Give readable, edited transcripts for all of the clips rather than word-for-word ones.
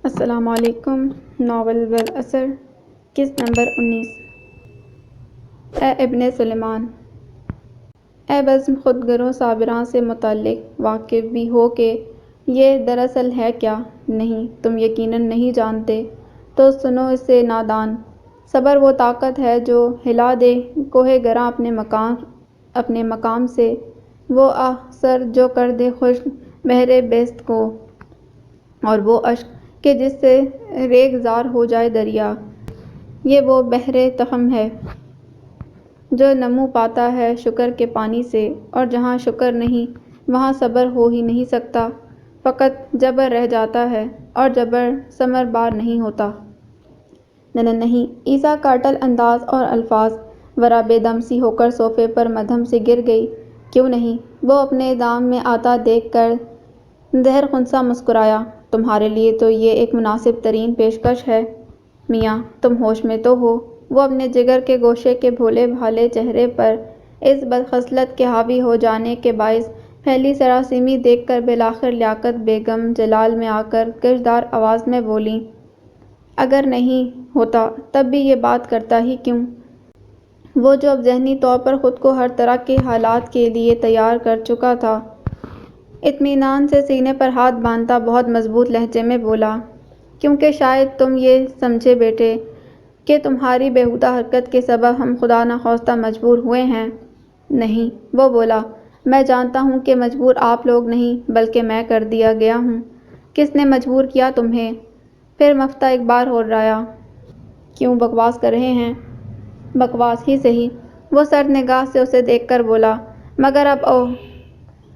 السلام علیکم۔ ناول والأثر قسط نمبر 19۔ اے ابن سلیمان، اے بزم خودگروں صابراں سے متعلق واقف بھی ہو کہ یہ دراصل ہے کیا؟ نہیں، تم یقیناً نہیں جانتے تو سنو اسے نادان۔ صبر وہ طاقت ہے جو ہلا دے کوہ گراں اپنے مقام سے، وہ آہ سر جو کر دے خشک بحر بیست کو، اور وہ اشک کہ جس سے ریگ زار ہو جائے دریا۔ یہ وہ بحر تخم ہے جو نمو پاتا ہے شکر کے پانی سے، اور جہاں شکر نہیں وہاں صبر ہو ہی نہیں سکتا، فقط جبر رہ جاتا ہے، اور جبر ثمر بار نہیں ہوتا۔ نہیں، عیسیٰ کا اٹل انداز اور الفاظ ورا بے دم سی ہو کر صوفے پر مدھم سے گر گئی۔ کیوں نہیں؟ وہ اپنے دام میں آتا دیکھ کر زہر خنثی مسکرایا۔ تمہارے لیے تو یہ ایک مناسب ترین پیشکش ہے میاں، تم ہوش میں تو ہو؟ وہ اپنے جگر کے گوشے کے بھولے بھالے چہرے پر اس بدخصلت کے حاوی ہو جانے کے باعث پھیلی سراسیمی دیکھ کر بالآخر لیاقت بیگم جلال میں آ کر کشدار آواز میں بولیں، اگر نہیں ہوتا تب بھی یہ بات کرتا ہی کیوں؟ وہ جو اب ذہنی طور پر خود کو ہر طرح کے حالات کے لیے تیار کر چکا تھا، اطمینان سے سینے پر ہاتھ باندھتا بہت مضبوط لہجے میں بولا، کیونکہ شاید تم یہ سمجھے بیٹے کہ تمہاری بیہودہ حرکت کے سبب ہم خدا نخواستہ مجبور ہوئے ہیں۔ نہیں، وہ بولا، میں جانتا ہوں کہ مجبور آپ لوگ نہیں بلکہ میں کر دیا گیا ہوں۔ کس نے مجبور کیا تمہیں؟ پھر مفتہ ایک بار اور رایا، کیوں بکواس کر رہے ہیں؟ بکواس ہی سہی، وہ سرد نگاہ سے اسے دیکھ کر بولا،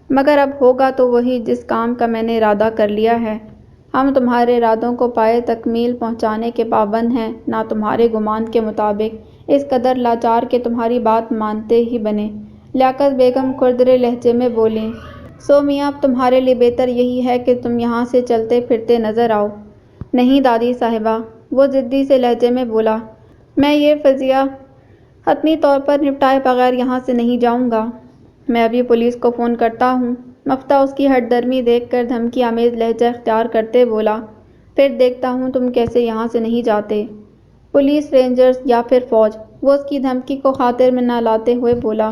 مگر اب ہوگا تو وہی جس کام کا میں نے ارادہ کر لیا ہے۔ ہم تمہارے ارادوں کو پائے تکمیل پہنچانے کے پابند ہیں، نہ تمہارے گمان کے مطابق اس قدر لاچار کہ تمہاری بات مانتے ہی بنیں۔ لیاقت بیگم کھردرے لہجے میں بولیں، سو میاں اب تمہارے لیے بہتر یہی ہے کہ تم یہاں سے چلتے پھرتے نظر آؤ۔ نہیں دادی صاحبہ، وہ ضدی سے لہجے میں بولا، میں یہ فضیہ حتمی طور پر نپٹائے بغیر یہاں سے نہیں جاؤں گا۔ میں ابھی پولیس کو فون کرتا ہوں۔ مفتہ اس کی ہٹ درمی دیکھ کر دھمکی آمیز لہجہ اختیار کرتے بولا، پھر دیکھتا ہوں تم کیسے یہاں سے نہیں جاتے۔ پولیس، رینجرز یا پھر فوج؟ وہ اس کی دھمکی کو خاطر میں نہ لاتے ہوئے بولا،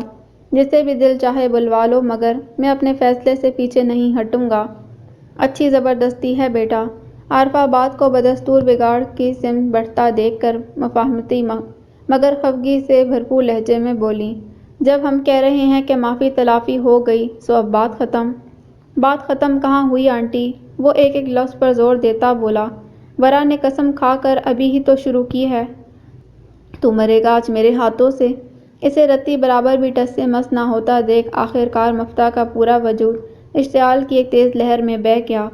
جسے بھی دل چاہے بلوا لو مگر میں اپنے فیصلے سے پیچھے نہیں ہٹوں گا۔ اچھی زبردستی ہے بیٹا۔ عارفہ بات کو بدستور بگاڑ کی سمت بڑھتا دیکھ کر مفاہمتی مگر خفگی سے بھرپور لہجے میں بولیں، جب ہم کہہ رہے ہیں کہ معافی تلافی ہو گئی سو اب بات ختم؟ بات ختم کہاں ہوئی آنٹی؟ وہ ایک ایک لفظ پر زور دیتا بولا، ورا نے قسم کھا کر ابھی ہی تو شروع کی ہے۔ تو مرے گا آج میرے ہاتھوں سے۔ اسے رتی برابر بھی ٹس سے مس نہ ہوتا دیکھ آخر کار مفتہ کا پورا وجود اشتعال کی ایک تیز لہر میں بہہ گیا۔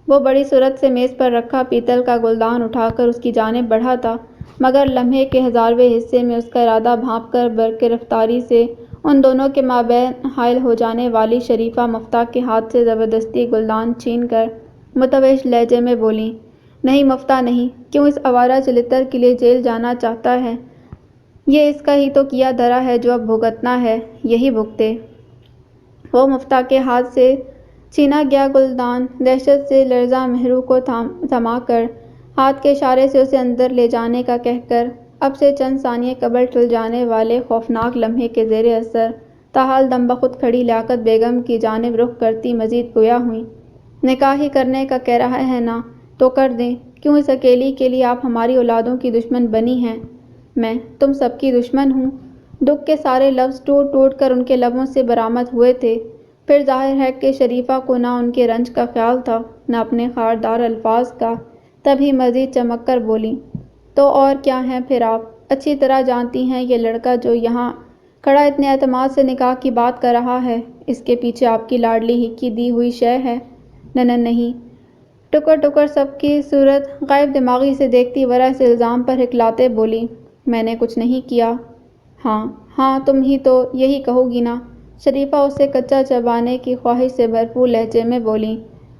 وہ بڑی سرعت سے میز پر رکھا پیتل کا گلدان اٹھا کر اس کی جانب بڑھا تھا، مگر لمحے کے ہزارویں حصے میں اس کا ارادہ بھانپ کر برق رفتاری سے ان دونوں کے مابین حائل ہو جانے والی شریفہ مفتہ کے ہاتھ سے زبردستی گلدان چھین کر متوحش لہجے میں بولیں، نہیں مفتہ نہیں، کیوں اس آوارہ چلتر کے لیے جیل جانا چاہتا ہے؟ یہ اس کا ہی تو کیا دھرا ہے جو اب بھگتنا ہے، یہی بھگتے۔ وہ مفتہ کے ہاتھ سے چھینا گیا گلدان دہشت سے لرزاں مہرو کو تھما کر ہاتھ کے اشارے سے اسے اندر لے جانے کا کہہ کر اب سے چند ثانیے قبل ٹل جانے والے خوفناک لمحے کے زیر اثر تاحال دم بخود کھڑی لیاقت بیگم کی جانب رخ کرتی مزید گویا ہوئیں، نکاح ہی کرنے کا کہہ رہا ہے نا، تو کر دیں، کیوں اس اکیلی کے لیے آپ ہماری اولادوں کی دشمن بنی ہیں؟ میں تم سب کی دشمن ہوں؟ دکھ کے سارے لفظ ٹوٹ ٹوٹ کر ان کے لبوں سے برآمد ہوئے تھے۔ پھر ظاہر ہے کہ شریفہ کو نہ ان کے رنج کا خیال تھا نہ اپنے خاردار الفاظ کا، تبھی مزید چمک کر بولیں، تو اور کیا ہیں پھر آپ؟ اچھی طرح جانتی ہیں یہ لڑکا جو یہاں کھڑا اتنے اعتماد سے نکاح کی بات کر رہا ہے، اس کے پیچھے آپ کی لاڈلی ہی کی دی ہوئی شے ہے۔ نہیں۔ ٹکر ٹکر سب کی صورت غائب دماغی سے دیکھتی ورا اس الزام پر ہکلاتے بولی، میں نے کچھ نہیں کیا۔ ہاں تم ہی تو یہی کہو گی نا؟ شریفہ اسے کچا چبانے کی خواہش سے بھرپور لہجے میں بولیں،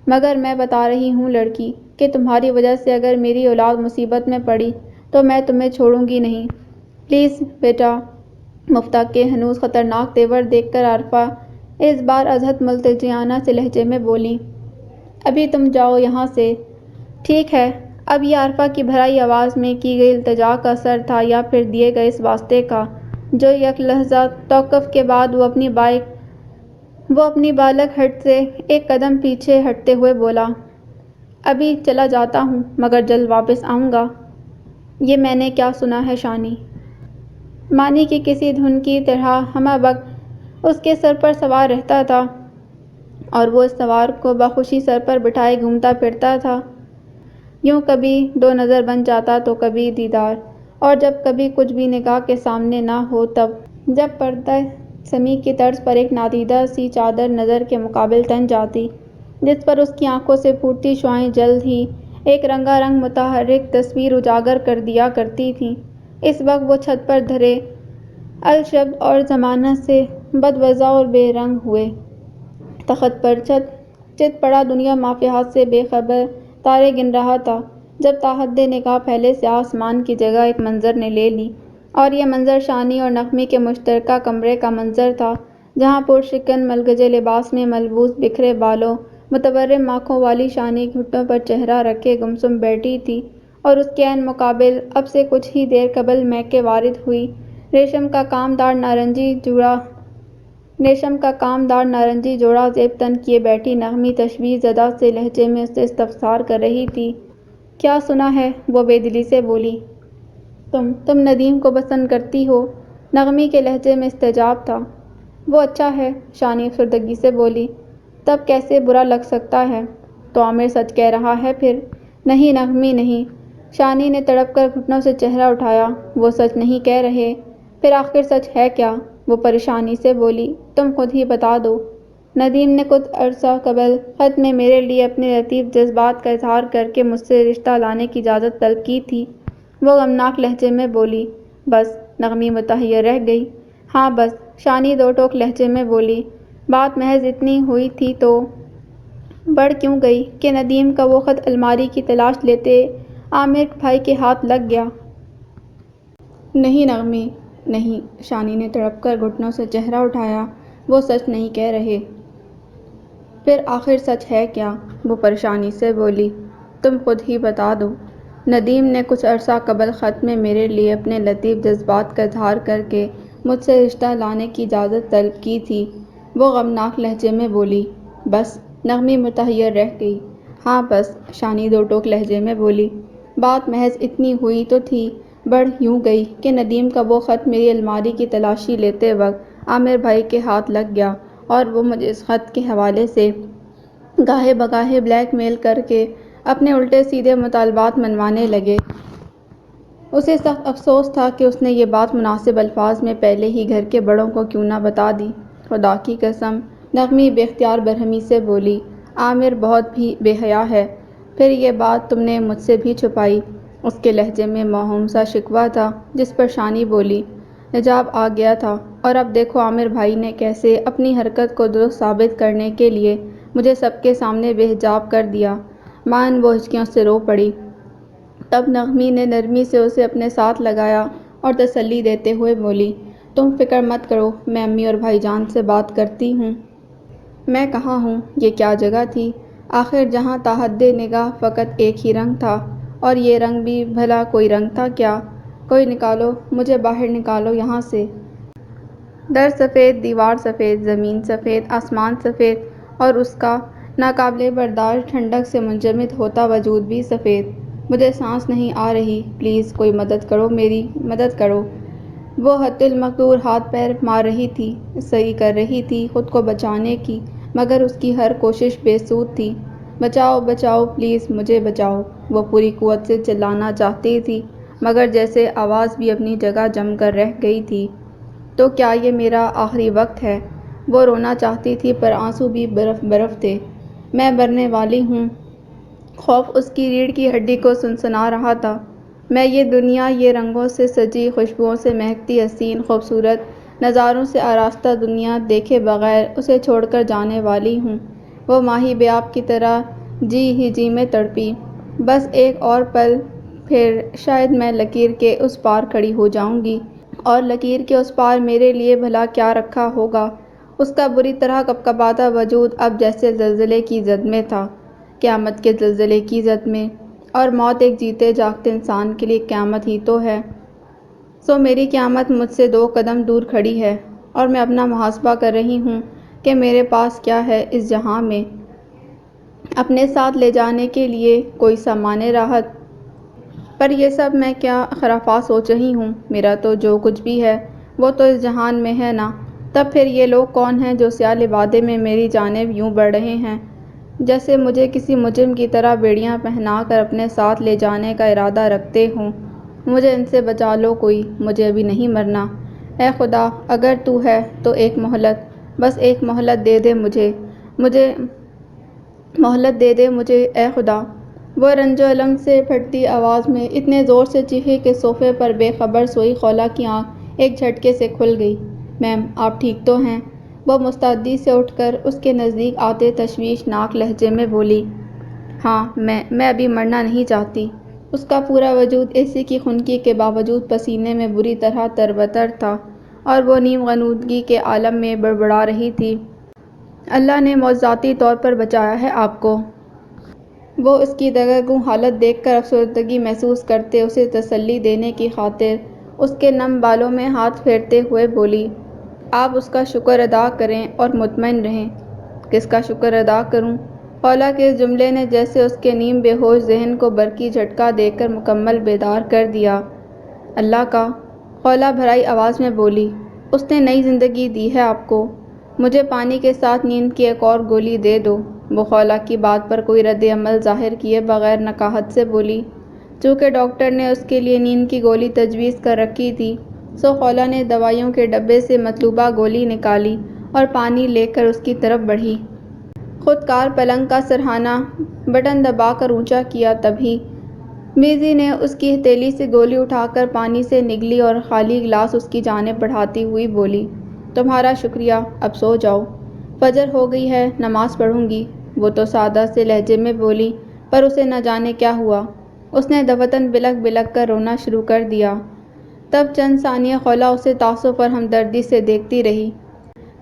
مگر میں بتا رہی ہوں لڑکی کہ تمہاری وجہ سے اگر میری اولاد مصیبت میں پڑی تو میں تمہیں چھوڑوں گی نہیں، پلیز بیٹا۔ مفتہ کے ہنوز خطرناک تیور دیکھ کر عارفہ اس بار ازحد ملتجیانہ سے لہجے میں بولیں، ابھی تم جاؤ یہاں سے۔ ٹھیک ہے، اب یہ عارفہ کی بھرائی آواز میں کی گئی التجا کا اثر تھا یا پھر دیے گئے اس واسطے کا، جو یک لحظہ توقف کے بعد وہ اپنی بالغ ہٹ سے ایک قدم پیچھے ہٹتے ہوئے بولا، ابھی چلا جاتا ہوں مگر جلد واپس آؤں گا۔ یہ میں نے کیا سنا ہے شانی؟ معنی کی کسی دھن کی طرح ہمہ وقت اس کے سر پر سوار رہتا تھا اور وہ اس سوار کو بخوشی سر پر بٹھائے گھومتا پھرتا تھا، یوں کبھی دو نظر بن جاتا تو کبھی دیدار، اور جب کبھی کچھ بھی نگاہ کے سامنے نہ ہو تب جب پردہ سمیع کی طرز پر ایک نادیدہ سی چادر نظر کے مقابل تن جاتی جس پر اس کی آنکھوں سے پھوٹتی شعاعیں جلد ہی ایک رنگا رنگ متحرک تصویر اجاگر کر دیا کرتی تھیں، اس وقت وہ چھت پر دھرے الشبد اور زمانہ سے بدوضع اور بے رنگ ہوئے تخت پر چت پڑا دنیا مافیہات سے بے خبر تارے گن رہا تھا، جب تاحد نگاہ پہلے سے آسمان کی جگہ ایک منظر نے لے لی، اور یہ منظر شانی اور نغمی کے مشترکہ کمرے کا منظر تھا، جہاں پرشکن ملگجے لباس میں ملبوس بکھرے بالوں متورم آنکھوں والی شانی گھٹنوں پر چہرہ رکھے گمسم بیٹھی تھی، اور اس کے عین مقابل اب سے کچھ ہی دیر قبل میکے وارد ہوئی ریشم کا کام دار نارنجی جوڑا زیب تن کیے بیٹھی نغمی تشویش زدہ سے لہجے میں اس سے استفسار کر رہی تھی۔ کیا سنا ہے؟ وہ بے دلی سے بولی۔ تم ندیم کو پسند کرتی ہو؟ نغمی کے لہجے میں استجاب تھا۔ وہ اچھا ہے، شانی افسردگی سے بولی۔ تب کیسے برا لگ سکتا ہے؟ تو عامر سچ کہہ رہا ہے پھر؟ نہیں نغمی نہیں، شانی نے تڑپ کر گھٹنوں سے چہرہ اٹھایا، وہ سچ نہیں کہہ رہے۔ پھر آخر سچ ہے کیا؟ وہ پریشانی سے بولی۔ تم خود ہی بتا دو۔ ندیم نے کچھ عرصہ قبل خط میں میرے لیے اپنے لطیف جذبات کا اظہار کر کے مجھ سے رشتہ لانے کی اجازت طلب کی تھی، وہ غمناک لہجے میں بولی۔ بس؟ نغمی متحیر رہ گئی۔ ہاں بس، شانی دو ٹوک لہجے میں بولی۔ بات محض اتنی ہوئی تھی تو بڑھ کیوں گئی کہ ندیم کا وہ خط الماری کی تلاش لیتے عامر بھائی کے ہاتھ لگ گیا؟ نہیں نغمی، نہیں، شانی نے تڑپ کر گھٹنوں سے چہرہ اٹھایا، وہ سچ نہیں کہہ رہے۔ پھر آخر سچ ہے کیا؟ وہ پریشانی سے بولی۔ تم خود ہی بتا دو۔ ندیم نے کچھ عرصہ قبل خط میں میرے لیے اپنے لطیف جذبات کا اظہار کر کے مجھ سے رشتہ لانے کی اجازت طلب کی تھی، وہ غمناک لہجے میں بولی۔ بس؟ نغمی متحیر رہ گئی۔ ہاں بس، شانی دو ٹوک لہجے میں بولی۔ بات محض اتنی ہوئی تو تھی، بڑھ یوں گئی کہ ندیم کا وہ خط میری الماری کی تلاشی لیتے وقت عامر بھائی کے ہاتھ لگ گیا، اور وہ مجھے اس خط کے حوالے سے گاہے بگاہے بلیک میل کر کے اپنے الٹے سیدھے مطالبات منوانے لگے۔ اسے سخت افسوس تھا کہ اس نے یہ بات مناسب الفاظ میں پہلے ہی گھر کے بڑوں کو کیوں نہ بتا دی۔ خدا کی قسم، نغمی بے اختیار برہمی سے بولی، عامر بہت بھی بے حیا ہے۔ پھر یہ بات تم نے مجھ سے بھی چھپائی۔ اس کے لہجے میں موہوم سا شکوہ تھا، جس پر شانی بولی، حجاب آ گیا تھا، اور اب دیکھو عامر بھائی نے کیسے اپنی حرکت کو درست ثابت کرنے کے لیے مجھے سب کے سامنے بے حجاب کر دیا۔ مان وہ ہچکیوں سے رو پڑی۔ تب نغمی نے نرمی سے اسے اپنے ساتھ لگایا اور تسلی دیتے ہوئے بولی، تم فکر مت کرو، میں امی اور بھائی جان سے بات کرتی ہوں۔ میں کہاں ہوں؟ یہ کیا جگہ تھی آخر جہاں تاحد نگاہ فقط ایک ہی رنگ تھا، اور یہ رنگ بھی بھلا کوئی رنگ تھا کیا؟ کوئی نکالو، مجھے باہر نکالو یہاں سے۔ در سفید، دیوار سفید، زمین سفید، آسمان سفید، اور اس کا ناقابل برداشت ٹھنڈک سے منجمد ہوتا وجود بھی سفید۔ مجھے سانس نہیں آ رہی، پلیز کوئی مدد کرو، میری مدد کرو۔ وہ حتی المقدور ہاتھ پیر مار رہی تھی، صحیح کر رہی تھی خود کو بچانے کی، مگر اس کی ہر کوشش بے سود تھی۔ بچاؤ، بچاؤ، پلیز مجھے بچاؤ۔ وہ پوری قوت سے چلانا چاہتی تھی، مگر جیسے آواز بھی اپنی جگہ جم کر رہ گئی تھی۔ تو کیا یہ میرا آخری وقت ہے؟ وہ رونا چاہتی تھی پر آنسو بھی برف برف تھے۔ میں مرنے والی ہوں۔ خوف اس کی ریڑھ کی ہڈی کو سنسنا رہا تھا۔ میں یہ دنیا، یہ رنگوں سے سجی، خوشبوؤں سے مہکتی حسین خوبصورت نظاروں سے آراستہ دنیا دیکھے بغیر اسے چھوڑ کر جانے والی ہوں۔ وہ ماہی بے آب کی طرح جی ہی جی میں تڑپی۔ بس ایک اور پل، پھر شاید میں لکیر کے اس پار کھڑی ہو جاؤں گی، اور لکیر کے اس پار میرے لیے بھلا کیا رکھا ہوگا؟ اس کا بری طرح کپکپاتا وجود اب جیسے زلزلے کی زد میں تھا، قیامت کے زلزلے کی زد میں۔ اور موت ایک جیتے جاگتے انسان کے لیے قیامت ہی تو ہے۔ سو میری قیامت مجھ سے 2 قدم دور کھڑی ہے اور میں اپنا محاسبہ کر رہی ہوں کہ میرے پاس کیا ہے اس جہاں میں اپنے ساتھ لے جانے کے لیے کوئی سامان راحت۔ پر یہ سب میں کیا خرافات سوچ رہی ہوں؟ میرا تو جو کچھ بھی ہے وہ تو اس جہان میں ہے نا۔ تب پھر یہ لوگ کون ہیں جو سیاہ لبادے میں میری جانب یوں بڑھ رہے ہیں جیسے مجھے کسی مجرم کی طرح بیڑیاں پہنا کر اپنے ساتھ لے جانے کا ارادہ رکھتے ہوں؟ مجھے ان سے بچا لو کوئی، مجھے ابھی نہیں مرنا۔ اے خدا، اگر تو ہے تو ایک مہلت، بس ایک مہلت دے دے مجھے مہلت دے دے مجھے اے خدا۔ وہ رنج و الم سے پھٹتی آواز میں اتنے زور سے چیخی کہ صوفے پر بے خبر سوئی خولا کی آنکھ ایک جھٹکے سے کھل گئی۔ میم، آپ ٹھیک تو ہیں؟ وہ مستعدی سے اٹھ کر اس کے نزدیک آتے تشویشناک لہجے میں بولی۔ ہاں، میں ابھی مرنا نہیں چاہتی۔ اس کا پورا وجود اے سی کی خنکی کے باوجود پسینے میں بری طرح تربتر تھا اور وہ نیم غنودگی کے عالم میں بڑبڑا رہی تھی۔ اللہ نے معجزاتی طور پر بچایا ہے آپ کو۔ وہ اس کی دگرگوں حالت دیکھ کر افسردگی محسوس کرتے اسے تسلی دینے کی خاطر اس کے نم بالوں میں ہاتھ پھیرتے ہوئے بولی۔ آپ اس کا شکر ادا کریں اور مطمئن رہیں۔ کس کا شکر ادا کروں؟ خولا کے اس جملے نے جیسے اس کے نیم بے ہوش ذہن کو برقی جھٹکا دے کر مکمل بیدار کر دیا۔ اللہ کا؟ خولا بھرائی آواز میں بولی۔ اس نے نئی زندگی دی ہے آپ کو۔ مجھے پانی کے ساتھ نیند کی ایک اور گولی دے دو۔ وہ خولا کی بات پر کوئی رد عمل ظاہر کیے بغیر نقاہت سے بولی۔ چونکہ ڈاکٹر نے اس کے لیے نیند کی گولی تجویز کر رکھی تھی، سو خولا نے دوائیوں کے ڈبے سے مطلوبہ گولی نکالی اور پانی لے کر اس کی طرف بڑھی۔ خودکار پلنگ کا سرہانہ بٹن دبا کر اونچا کیا تبھی میزی نے اس کی ہتھیلی سے گولی اٹھا کر پانی سے نگلی اور خالی گلاس اس کی جانب بڑھاتی ہوئی بولی۔ تمہارا شکریہ، اب سو جاؤ۔ فجر ہو گئی ہے، نماز پڑھوں گی۔ وہ تو سادہ سے لہجے میں بولی، پر اسے نہ جانے کیا ہوا۔ اس نے دفعتاً بلک بلک کر رونا شروع کر دیا۔ تب چند ثانیے خولا اسے تعصب اور ہمدردی سے دیکھتی رہی،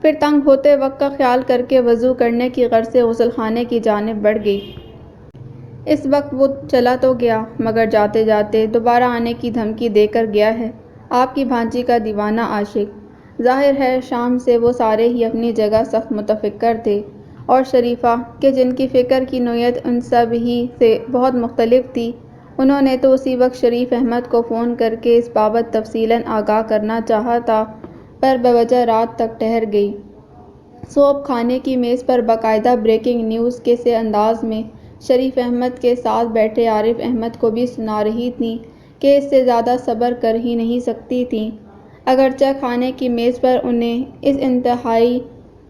پھر تنگ ہوتے وقت کا خیال کر کے وضو کرنے کی غرض سے غسل خانے کی جانب بڑھ گئی۔ اس وقت وہ چلا تو گیا، مگر جاتے جاتے دوبارہ آنے کی دھمکی دے کر گیا ہے۔ آپ کی بھانجی کا دیوانہ عاشق۔ ظاہر ہے شام سے وہ سارے ہی اپنی جگہ سخت متفکر تھے، اور شریفہ کہ جن کی فکر کی نوعیت ان سب ہی سے بہت مختلف تھی، انہوں نے تو اسی وقت شریف احمد کو فون کر کے اس بابت تفصیلاً آگاہ کرنا چاہا تھا، پر بوجہ رات تک ٹھہر گئی۔ سو اب کھانے کی میز پر باقاعدہ بریکنگ نیوز کے سے انداز میں شریف احمد کے ساتھ بیٹھے عارف احمد کو بھی سنا رہی تھیں کہ اس سے زیادہ صبر کر ہی نہیں سکتی تھیں۔ اگرچہ کھانے کی میز پر انہیں اس انتہائی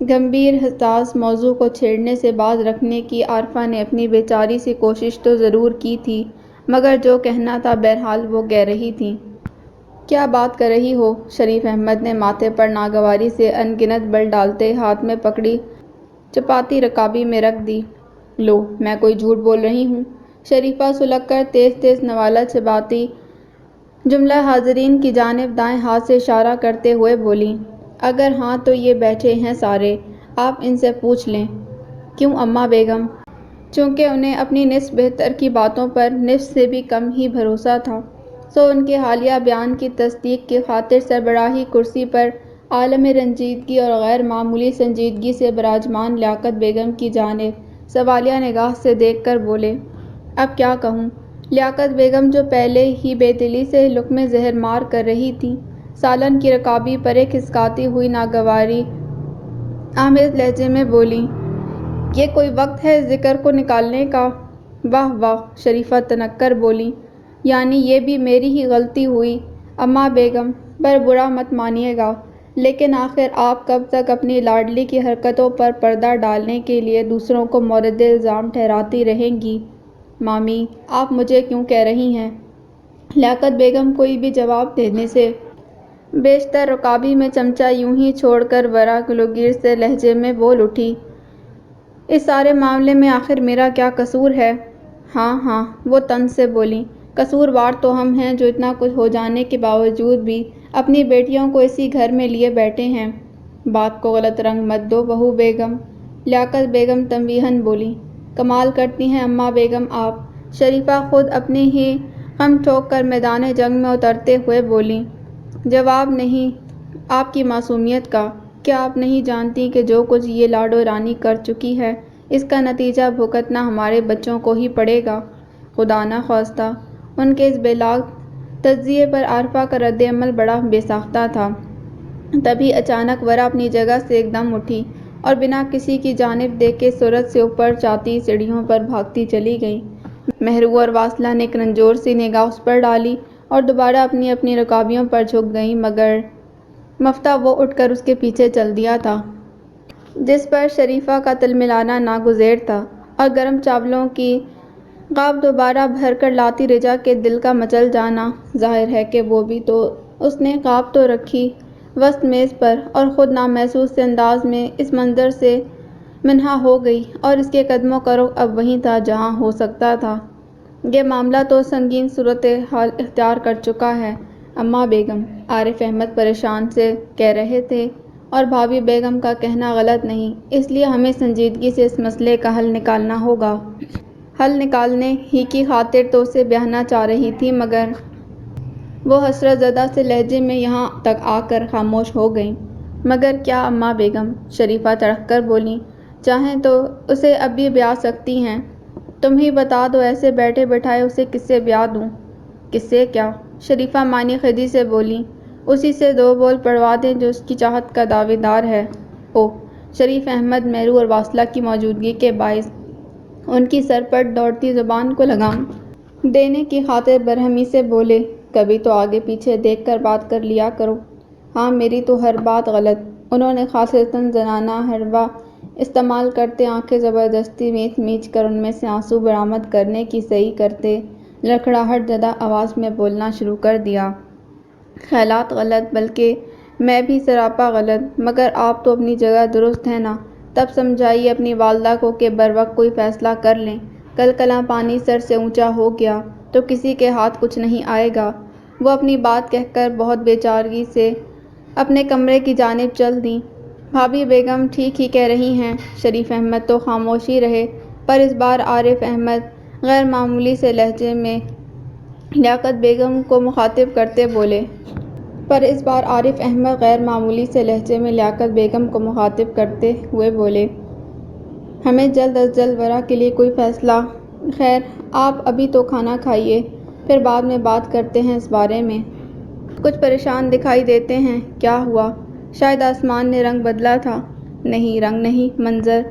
گمبھیر حساس موضوع کو چھیڑنے سے باز رکھنے کی عارفہ نے اپنی بیچاری سی کوشش تو ضرور کی تھی، مگر جو کہنا تھا بہرحال وہ کہہ رہی تھیں۔ کیا بات کر رہی ہو؟ شریف احمد نے ماتھے پر ناگواری سے ان گنت بل ڈالتے ہاتھ میں پکڑی چپاتی رکابی میں رکھ دی۔ لو، میں کوئی جھوٹ بول رہی ہوں؟ شریفہ سلگ کر تیز تیز نوالہ چباتی جملہ حاضرین کی جانب دائیں ہاتھ سے اشارہ کرتے ہوئے بولی۔ اگر ہاں تو یہ بیٹھے ہیں سارے، آپ ان سے پوچھ لیں۔ کیوں اماں بیگم؟ چونکہ انہیں اپنی نصف بہتر کی باتوں پر نصف سے بھی کم ہی بھروسہ تھا، سو ان کے حالیہ بیان کی تصدیق کی خاطر سربراہی کرسی پر عالم رنجیدگی اور غیر معمولی سنجیدگی سے براجمان لیاقت بیگم کی جانب سوالیہ نگاہ سے دیکھ کر بولے۔ اب کیا کہوں؟ لیاقت بیگم جو پہلے ہی بے دلی سے لقمے زہر مار کر رہی تھیں، سالن کی رکابی پر ایک کھسکاتی ہوئی ناگواری آمیز لہجے میں بولی۔ یہ کوئی وقت ہے ذکر کو نکالنے کا؟ واہ واہ! شریفہ تنک کر بولی۔ یعنی یہ بھی میری ہی غلطی ہوئی اماں بیگم، پر برا مت مانیے گا، لیکن آخر آپ کب تک اپنی لاڈلی کی حرکتوں پر پردہ ڈالنے کے لیے دوسروں کو مورد الزام ٹھہراتی رہیں گی؟ مامی، آپ مجھے کیوں کہہ رہی ہیں؟ لیاقت بیگم کوئی بھی جواب دینے سے بیشتر رکابی میں چمچہ یوں ہی چھوڑ کر ورا گلوگیر سے لہجے میں بول اٹھی۔ اس سارے معاملے میں آخر میرا کیا قصور ہے؟ ہاں ہاں، وہ طنز سے بولیں۔ قصور وار تو ہم ہیں جو اتنا کچھ ہو جانے کے باوجود بھی اپنی بیٹیوں کو اسی گھر میں لیے بیٹھے ہیں۔ بات کو غلط رنگ مت دو بہو بیگم، لیاقت بیگم تنبیہاً بولی۔ کمال کرتی ہیں اماں بیگم آپ، شریفہ خود اپنے ہی غم ٹھوک کر میدان جنگ میں اترتے ہوئے بولیں، جواب نہیں آپ کی معصومیت کا۔ کیا آپ نہیں جانتی کہ جو کچھ یہ لاڈو رانی کر چکی ہے، اس کا نتیجہ بھگتنا ہمارے بچوں کو ہی پڑے گا؟ خدا نخواستہ۔ ان کے اس بے لاگ تجزیے پر عارفہ کا رد عمل بڑا بے ساختہ تھا۔ تبھی اچانک ورا اپنی جگہ سے ایک دم اٹھی اور بنا کسی کی جانب دیکھے سرعت سے اوپر جاتی سیڑھیوں پر بھاگتی چلی گئی۔ مہرو اور واصلہ نے ایک رنجور سی نگاہ اس پر ڈالی اور دوبارہ اپنی اپنی رکابیوں پر جھک گئیں، مگر مفتہ وہ اٹھ کر اس کے پیچھے چل دیا تھا، جس پر شریفہ کا تلملانا ناگزیر تھا، اور گرم چاولوں کی قاب دوبارہ بھر کر لاتی رجا کے دل کا مچل جانا ظاہر ہے کہ وہ بھی تو۔ اس نے قاب تو رکھی وسط میز پر اور خود نامحسوس سے انداز میں اس منظر سے منہا ہو گئی، اور اس کے قدموں کا رخ اب وہیں تھا جہاں ہو سکتا تھا۔ یہ معاملہ تو سنگین صورتحال اختیار کر چکا ہے اماں بیگم، عارف احمد پریشان سے کہہ رہے تھے، اور بھابھی بیگم کا کہنا غلط نہیں، اس لیے ہمیں سنجیدگی سے اس مسئلے کا حل نکالنا ہوگا۔ حل نکالنے ہی کی خاطر تو اسے بیاہنا چاہ رہی تھی، مگر وہ حسرت زدہ سے لہجے میں یہاں تک آ کر خاموش ہو گئیں۔ مگر کیا اماں بیگم؟ شریفہ تڑپ کر بولیں، چاہیں تو اسے اب بھی بیاہ سکتی ہیں۔ تم ہی بتا دو ایسے بیٹھے بٹھائے اسے کس سے بیاہ دوں؟ کس سے کیا؟ شریفہ معنی خیزی سے بولیں، اسی سے دو بول پڑوا دیں جو اس کی چاہت کا دعوے دار ہے۔ اوہ! شریف احمد مہرو اور واصلہ کی موجودگی کے باعث ان کی سرپٹ دوڑتی زبان کو لگام دینے کی خاطر برہمی سے بولے، کبھی تو آگے پیچھے دیکھ کر بات کر لیا کرو۔ ہاں میری تو ہر بات غلط۔ انہوں نے خاصتاً زنانہ حربہ استعمال کرتے آنکھیں زبردستی میچ میچ کر ان میں سے آنسو برآمد کرنے کی صحیح کرتے لڑکھڑاہٹ زدہ آواز میں بولنا شروع کر دیا، خیالات غلط، بلکہ میں بھی سراپا غلط، مگر آپ تو اپنی جگہ درست ہیں نا؟ تب سمجھائیے اپنی والدہ کو کہ بروقت کوئی فیصلہ کر لیں۔ کل کلاں پانی سر سے اونچا ہو گیا تو کسی کے ہاتھ کچھ نہیں آئے گا۔ وہ اپنی بات کہہ کر بہت بے چارگی سے اپنے کمرے کی جانب چل دیں۔ بھابھی بیگم ٹھیک ہی کہہ رہی ہیں۔ شریف احمد تو خاموش ہی رہے، پر اس بار عارف احمد غیر معمولی سے لہجے میں لیاقت بیگم کو مخاطب کرتے ہوئے ہمیں جلد از جلد ورا کے لیے کوئی فیصلہ۔ خیر آپ ابھی تو کھانا کھائیے، پھر بعد میں بات کرتے ہیں اس بارے میں۔ کچھ پریشان دکھائی دیتے ہیں، کیا ہوا؟ شاید آسمان نے رنگ بدلا تھا۔ نہیں رنگ نہیں، منظر۔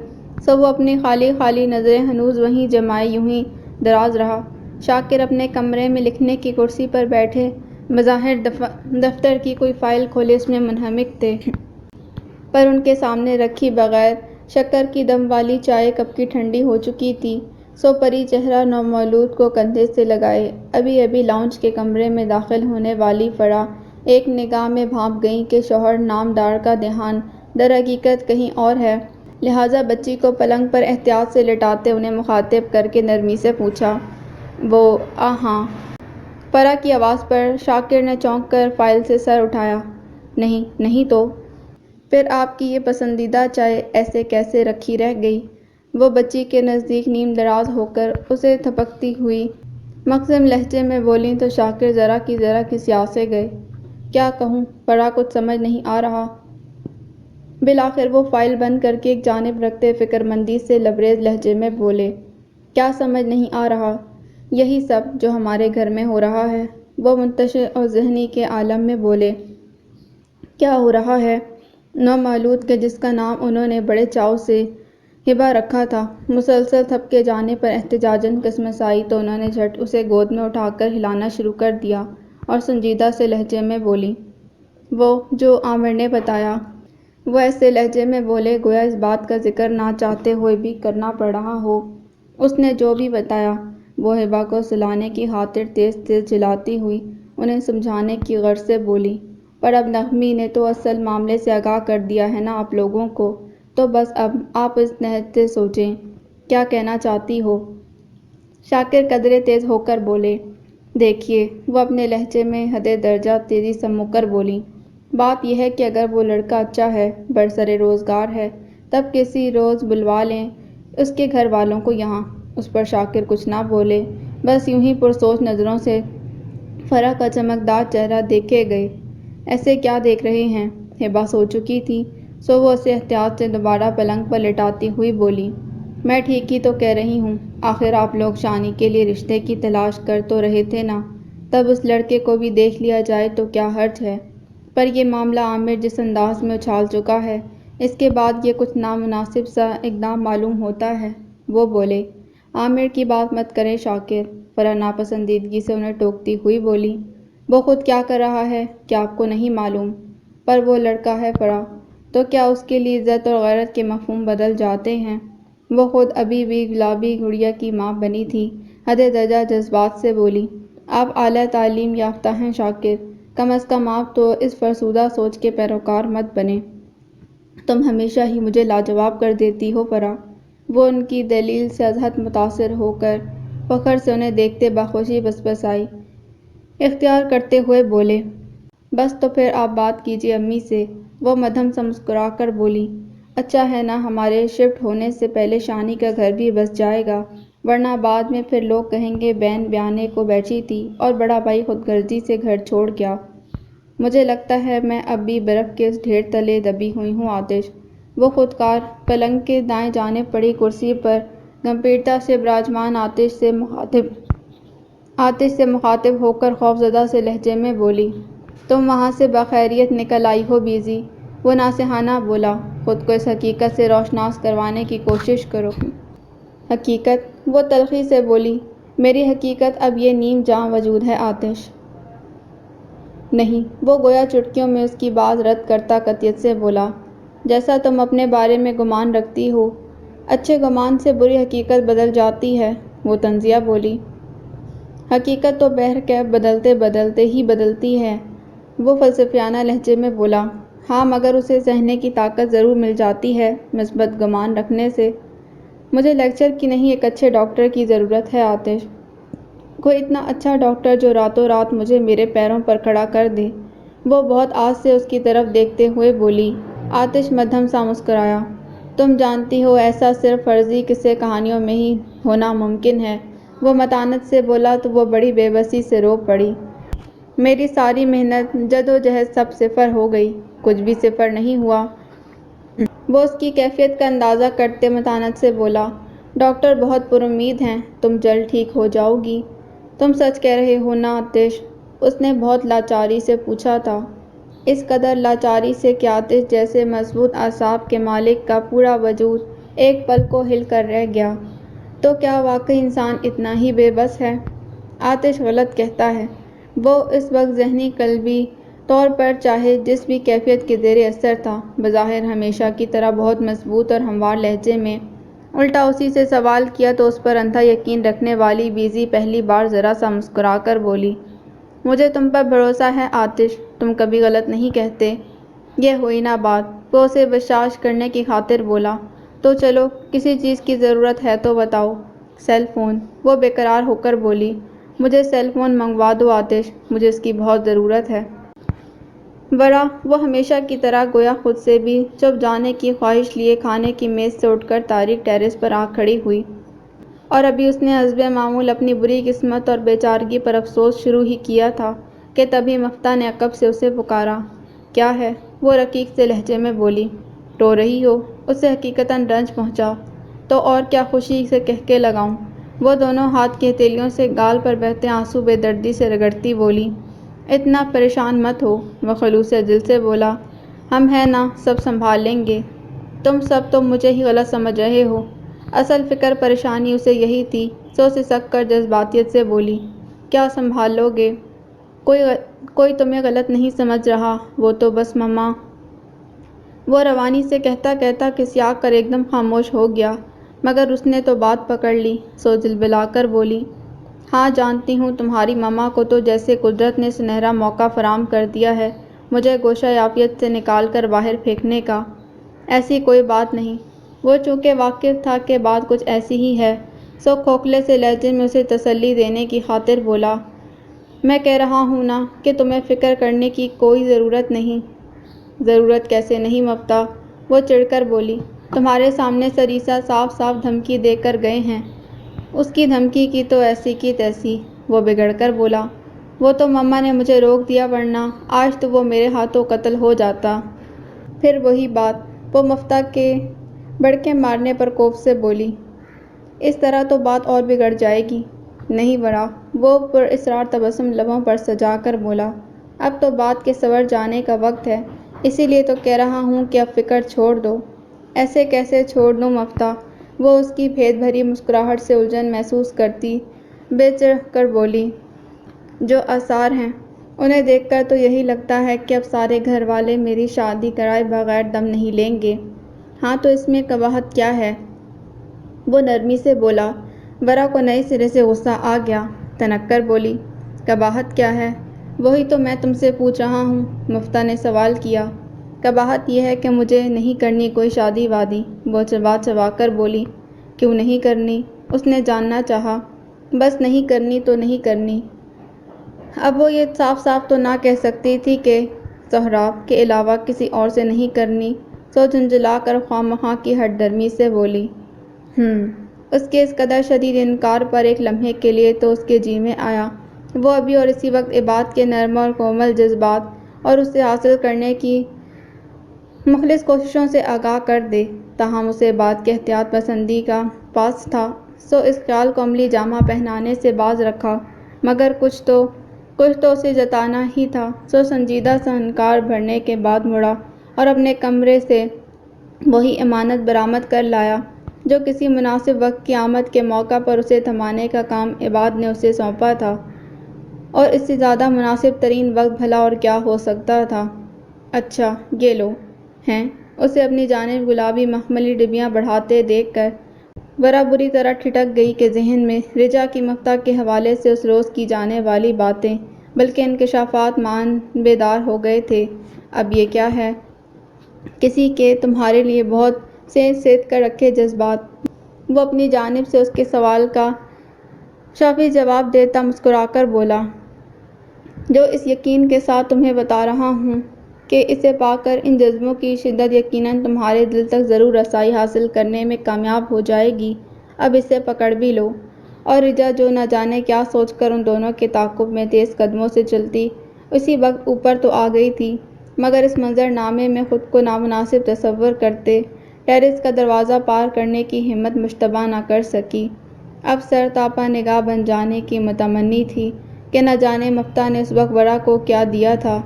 سو وہ اپنی خالی خالی نظریں ہنوز وہیں جمائے یوں ہی دراز رہا۔ شاکر اپنے کمرے میں لکھنے کی کرسی پر بیٹھے بظاہر دفتر کی کوئی فائل کھولے اس میں منہمک تھے، پر ان کے سامنے رکھی بغیر شکر کی دم والی چائے کب کی ٹھنڈی ہو چکی تھی۔ سو پری چہرہ نومولود کو کندھے سے لگائے ابھی ابھی لاؤنج کے کمرے میں داخل ہونے والی فرح ایک نگاہ میں بھانپ گئیں کہ شوہر نامدار کا دھیان درحقیقت کہیں اور ہے، لہٰذا بچی کو پلنگ پر احتیاط سے لٹاتے انہیں مخاطب کر کے نرمی سے پوچھا، وہ ہاں؟ فرح کی آواز پر شاکر نے چونک کر فائل سے سر اٹھایا، نہیں نہیں تو پھر آپ کی یہ پسندیدہ چائے ایسے کیسے رکھی رہ گئی؟ وہ بچی کے نزدیک نیم دراز ہو کر اسے تھپکتی ہوئی مخزن لہجے میں بولیں تو شاکر ذرا کی کھسیا سے گئے۔ کیا کہوں؟ فرح کچھ سمجھ نہیں آ رہا۔ بالآخر وہ فائل بند کر کے ایک جانب رکھتے فکرمندی سے لبریز لہجے میں بولے، کیا سمجھ نہیں آ رہا؟ یہی سب جو ہمارے گھر میں ہو رہا ہے۔ وہ منتشر اور ذہنی کے عالم میں بولے، کیا ہو رہا ہے؟ نومولود کے جس کا نام انہوں نے بڑے چاؤ سے ہبہ رکھا تھا، مسلسل تھپکے جانے پر احتجاجاً کسمسائی تو انہوں نے جھٹ اسے گود میں اٹھا کر ہلانا شروع کر دیا اور سنجیدہ سے لہجے میں بولیں، وہ جو عامر نے بتایا۔ وہ ایسے لہجے میں بولے گویا اس بات کا ذکر نہ چاہتے ہوئے بھی کرنا پڑ رہا ہو۔ اس نے جو بھی بتایا۔ وہ ہبہ کو سلانے کی خاطر تیز تیز جھلاتی ہوئی انہیں سمجھانے کی غرض سے بولیں، پر اب نغمی نے تو اصل معاملے سے آگاہ کر دیا ہے نا آپ لوگوں کو، تو بس اب آپ اس نہج سے سوچیں، کیا کہنا چاہتی ہو؟ شاکر قدرے تیز ہو کر بولے، دیکھیے، وہ اپنے لہجے میں حد درجہ تیزی سمو کر بولیں، بات یہ ہے کہ اگر وہ لڑکا اچھا ہے، برسر روزگار ہے، تب کسی روز بلوا لیں اس کے گھر والوں کو یہاں۔ اس پر شاکر کچھ نہ بولے، بس یوں ہی پرسوچ نظروں سے فرح کا چمکدار چہرہ دیکھے گئے۔ ایسے کیا دیکھ رہے ہیں؟ ہبا سو چکی تھی، سو وہ اسے احتیاط سے دوبارہ پلنگ پر لٹاتی ہوئی بولی، میں ٹھیک ہی تو کہہ رہی ہوں، آخر آپ لوگ شانی کے لیے رشتے کی تلاش کر تو رہے تھے نا، تب اس لڑکے کو بھی دیکھ لیا جائے تو کیا حرج ہے؟ پر یہ معاملہ عامر جس انداز میں اچھال چکا ہے، اس کے بعد یہ کچھ نامناسب سا اقدام معلوم ہوتا ہے۔ وہ بولے، عامر کی بات مت کریں شاکر۔ فرح ناپسندیدگی سے انہیں ٹوکتی ہوئی بولی، وہ خود کیا کر رہا ہے کیا آپ کو نہیں معلوم؟ پر وہ لڑکا ہے فرح، تو کیا اس کے لیے عزت اور غیرت کے مفہوم بدل جاتے ہیں؟ وہ خود ابھی بھی گلابی گڑیا کی ماں بنی تھی، حد درجہ جذبات سے بولی، آپ اعلیٰ تعلیم یافتہ ہیں شاکر، کم از کم آپ تو اس فرسودہ سوچ کے پیروکار مت بنیں۔ تم ہمیشہ ہی مجھے لاجواب کر دیتی ہو فرح۔ وہ ان کی دلیل سے ازحد متاثر ہو کر فخر سے انہیں دیکھتے بخوشی بسبسائی اختیار کرتے ہوئے بولے، بس تو پھر آپ بات کیجیے امی سے۔ وہ مدھم سا مسکرا کر بولی، اچھا ہے نا ہمارے شفٹ ہونے سے پہلے شانی کا گھر بھی بس جائے گا، ورنہ بعد میں پھر لوگ کہیں گے بہن بیانے کو بیٹھی تھی اور بڑا بھائی خود غرضی سے گھر چھوڑ گیا۔ مجھے لگتا ہے میں اب بھی برف کے اس ڈھیر تلے دبی ہوئی ہوں آتش۔ وہ خودکار پلنگ کے دائیں جانب پڑی کرسی پر گمبھیرتا سے براجمان آتش سے مخاطب ہو کر خوفزدہ سے لہجے میں بولی، تم وہاں سے بخیریت نکل آئی ہو بیزی؟ وہ ناصحانہ بولا، خود کو اس حقیقت سے روشناس کروانے کی کوشش کرو۔ حقیقت؟ وہ تلخی سے بولی، میری حقیقت اب یہ نیم جاں وجود ہے آتش۔ نہیں، وہ گویا چٹکیوں میں اس کی بات رد کرتا قطعیت سے بولا، جیسا تم اپنے بارے میں گمان رکھتی ہو، اچھے گمان سے بری حقیقت بدل جاتی ہے۔ وہ طنزیہ بولی، حقیقت تو بہرکیف بدلتے بدلتے ہی بدلتی ہے۔ وہ فلسفیانہ لہجے میں بولا، ہاں مگر اسے سہنے کی طاقت ضرور مل جاتی ہے مثبت گمان رکھنے سے۔ مجھے لیکچر کی نہیں ایک اچھے ڈاکٹر کی ضرورت ہے آتش، کوئی اتنا اچھا ڈاکٹر جو راتوں رات مجھے میرے پیروں پر کھڑا کر دے۔ وہ بہت آس سے اس کی طرف دیکھتے ہوئے بولی۔ آتش مدھم سا مسکرایا، تم جانتی ہو ایسا صرف فرضی قصے کہانیوں میں ہی ہونا ممکن ہے۔ وہ متانت سے بولا تو وہ بڑی بے بسی سے رو پڑی، میری ساری محنت جدوجہد سب صفر ہو گئی، کچھ بھی صفر نہیں ہوا۔ وہ اس کی کیفیت کا اندازہ کرتے متانت سے بولا، ڈاکٹر بہت پر امید ہیں، تم جلد ٹھیک ہو جاؤ گی۔ تم سچ کہہ رہے ہو نا آتش؟ اس نے بہت لاچاری سے پوچھا تھا، اس قدر لاچاری سے کہ آتش جیسے مضبوط اعصاب کے مالک کا پورا وجود ایک پل کو ہل کر رہ گیا۔ تو کیا واقعی انسان اتنا ہی بے بس ہے؟ آتش غلط کہتا ہے۔ وہ اس وقت ذہنی قلبی طور پر چاہے جس بھی کیفیت کے زیر اثر تھا، بظاہر ہمیشہ کی طرح بہت مضبوط اور ہموار لہجے میں الٹا اسی سے سوال کیا تو اس پر اندھا یقین رکھنے والی بیزی پہلی بار ذرا سا مسکرا کر بولی، مجھے تم پر بھروسہ ہے آتش، تم کبھی غلط نہیں کہتے۔ یہ ہوئی نا بات؟ وہ اسے بشاش کرنے کی خاطر بولا، تو چلو کسی چیز کی ضرورت ہے تو بتاؤ۔ Cell phone? وہ بے قرار ہو کر بولی، مجھے سیل فون منگوا دو آتش، مجھے اس کی بہت ضرورت ہے۔ ورا وہ ہمیشہ کی طرح گویا خود سے بھی چپ جانے کی خواہش لیے کھانے کی میز سے اٹھ کر تاریک ٹیرس پر آ کھڑی ہوئی، اور ابھی اس نے حسبِ معمول اپنی بری قسمت اور بے چارگی پر افسوس شروع ہی کیا تھا کہ تبھی مفتاح نے عقب سے اسے پکارا، کیا ہے؟ وہ رقیق سے لہجے میں بولی، رو رہی ہو؟ اسے حقیقتاً رنج پہنچا، تو اور کیا خوشی سے قہقہے لگاؤں؟ وہ دونوں ہاتھ کی ہتھیلیوں سے گال پر بہتے آنسو بے دردی سے رگڑتی بولی، اتنا پریشان مت ہو۔ وہ خلوص دل سے بولا، ہم ہیں نا، سب سنبھال لیں گے۔ تم سب تو مجھے ہی غلط سمجھ رہے ہو، اصل فکر پریشانی اسے یہی تھی۔ سو سسک کر جذباتیت سے بولی، کیا سنبھال لو گے؟ کوئی تمہیں غلط نہیں سمجھ رہا، وہ تو بس مما۔ وہ روانی سے کہتا کہتا کسیا کر ایک دم خاموش ہو گیا، مگر اس نے تو بات پکڑ لی، سو جلبلا کر بولی، ہاں جانتی ہوں تمہاری مما کو تو جیسے قدرت نے سنہرا موقع فراہم کر دیا ہے مجھے گوشۂ عافیت سے نکال کر باہر پھینکنے کا۔ ایسی کوئی بات نہیں۔ وہ چونکہ واقف تھا کہ بات کچھ ایسی ہی ہے، سو کھوکھلے سے لہجے میں اسے تسلی دینے کی خاطر بولا، میں کہہ رہا ہوں نا کہ تمہیں فکر کرنے کی کوئی ضرورت نہیں۔ ضرورت کیسے نہیں مفتاح؟ وہ چڑھ کر بولی، تمہارے سامنے سریسا صاف صاف دھمکی دے کر گئے ہیں، اس کی دھمکی کی تو ایسی کی تیسی۔ وہ بگڑ کر بولا، وہ تو مما نے مجھے روک دیا ورنہ آج تو وہ میرے ہاتھوں قتل ہو جاتا۔ پھر وہی بات، وہ مفتاح کے بڑکے مارنے پر کوف سے بولی، اس طرح تو بات اور بگڑ جائے گی۔ نہیں بڑا، وہ پر اصرار تبسم لبوں پر سجا کر بولا، اب تو بات کے سنور جانے کا وقت ہے، اسی لیے تو کہہ رہا ہوں کہ اب فکر چھوڑ دو۔ ایسے کیسے چھوڑ دوں مفتاح؟ وہ اس کی بھید بھری مسکراہٹ سے الجھن محسوس کرتی بڑھ چڑھ کر بولی، جو آثار ہیں انہیں دیکھ کر تو یہی لگتا ہے کہ اب سارے گھر والے میری شادی کرائے بغیر دم نہیں لیں گے۔ ہاں تو اس میں قباحت کیا ہے؟ وہ نرمی سے بولا۔ برا کو نئے سرے سے غصہ آ گیا، تنک کر بولی، قباحت کیا ہے؟ وہی تو میں تم سے پوچھ رہا ہوں، مفتاح نے سوال کیا۔ قباحت یہ ہے کہ مجھے نہیں کرنی کوئی شادی وادی۔ وہ چبا چبا کر بولی، کیوں نہیں کرنی؟ اس نے جاننا چاہا۔ بس نہیں کرنی تو نہیں کرنی۔ اب وہ یہ صاف صاف تو نہ کہہ سکتی تھی کہ سہراب کے علاوہ کسی اور سے نہیں کرنی، سو جھنجھلا کر خواہ مخواہ کی ہٹ درمی سے بولی۔ اس کے اس قدر شدید انکار پر ایک لمحے کے لیے تو اس کے جی میں آیا وہ ابھی اور اسی وقت عباد کے نرم اور کومل جذبات اور اسے حاصل کرنے کی مخلص کوششوں سے آگاہ کر دے۔ تاہم اسے عباد کے احتیاط پسندی کا پاس تھا، سو اس خیال کو عملی جامہ پہنانے سے باز رکھا، مگر کچھ تو اسے جتانا ہی تھا، سو سنجیدہ سا انکار بھرنے کے بعد مڑا اور اپنے کمرے سے وہی امانت برآمد کر لایا جو کسی مناسب وقت کی آمد کے موقع پر اسے تھمانے کا کام عباد نے اسے سونپا تھا، اور اس سے زیادہ مناسب ترین وقت بھلا اور کیا ہو سکتا تھا؟ اچھا یہ لو ہیں۔ اسے اپنی جانب گلابی مخملی ڈبیاں بڑھاتے دیکھ کر ورا بری طرح ٹھٹک گئی کہ ذہن میں رجا کی مفتاح کے حوالے سے اس روز کی جانے والی باتیں بلکہ انکشافات معاً بیدار ہو گئے تھے۔ اب یہ کیا ہے؟ کسی کے تمہارے لیے بہت سے سیدھ کر رکھے جذبات۔ وہ اپنی جانب سے اس کے سوال کا شافی جواب دیتا مسکرا کر بولا، جو اس یقین کے ساتھ تمہیں بتا رہا ہوں کہ اسے پا کر ان جذبوں کی شدت یقیناً تمہارے دل تک ضرور رسائی حاصل کرنے میں کامیاب ہو جائے گی۔ اب اسے پکڑ بھی لو۔ اور رجا جو نہ جانے کیا سوچ کر ان دونوں کے تعاقب میں تیز قدموں سے چلتی اسی وقت اوپر تو آ گئی تھی، مگر اس منظر نامے میں خود کو نامناسب تصور کرتے ٹیرس کا دروازہ پار کرنے کی ہمت مشتبہ نہ کر سکی۔ اب سر تاپا نگاہ بن جانے کی متمنی تھی کہ نہ جانے مفتاح نے اس وقت ورا کو کیا دیا تھا۔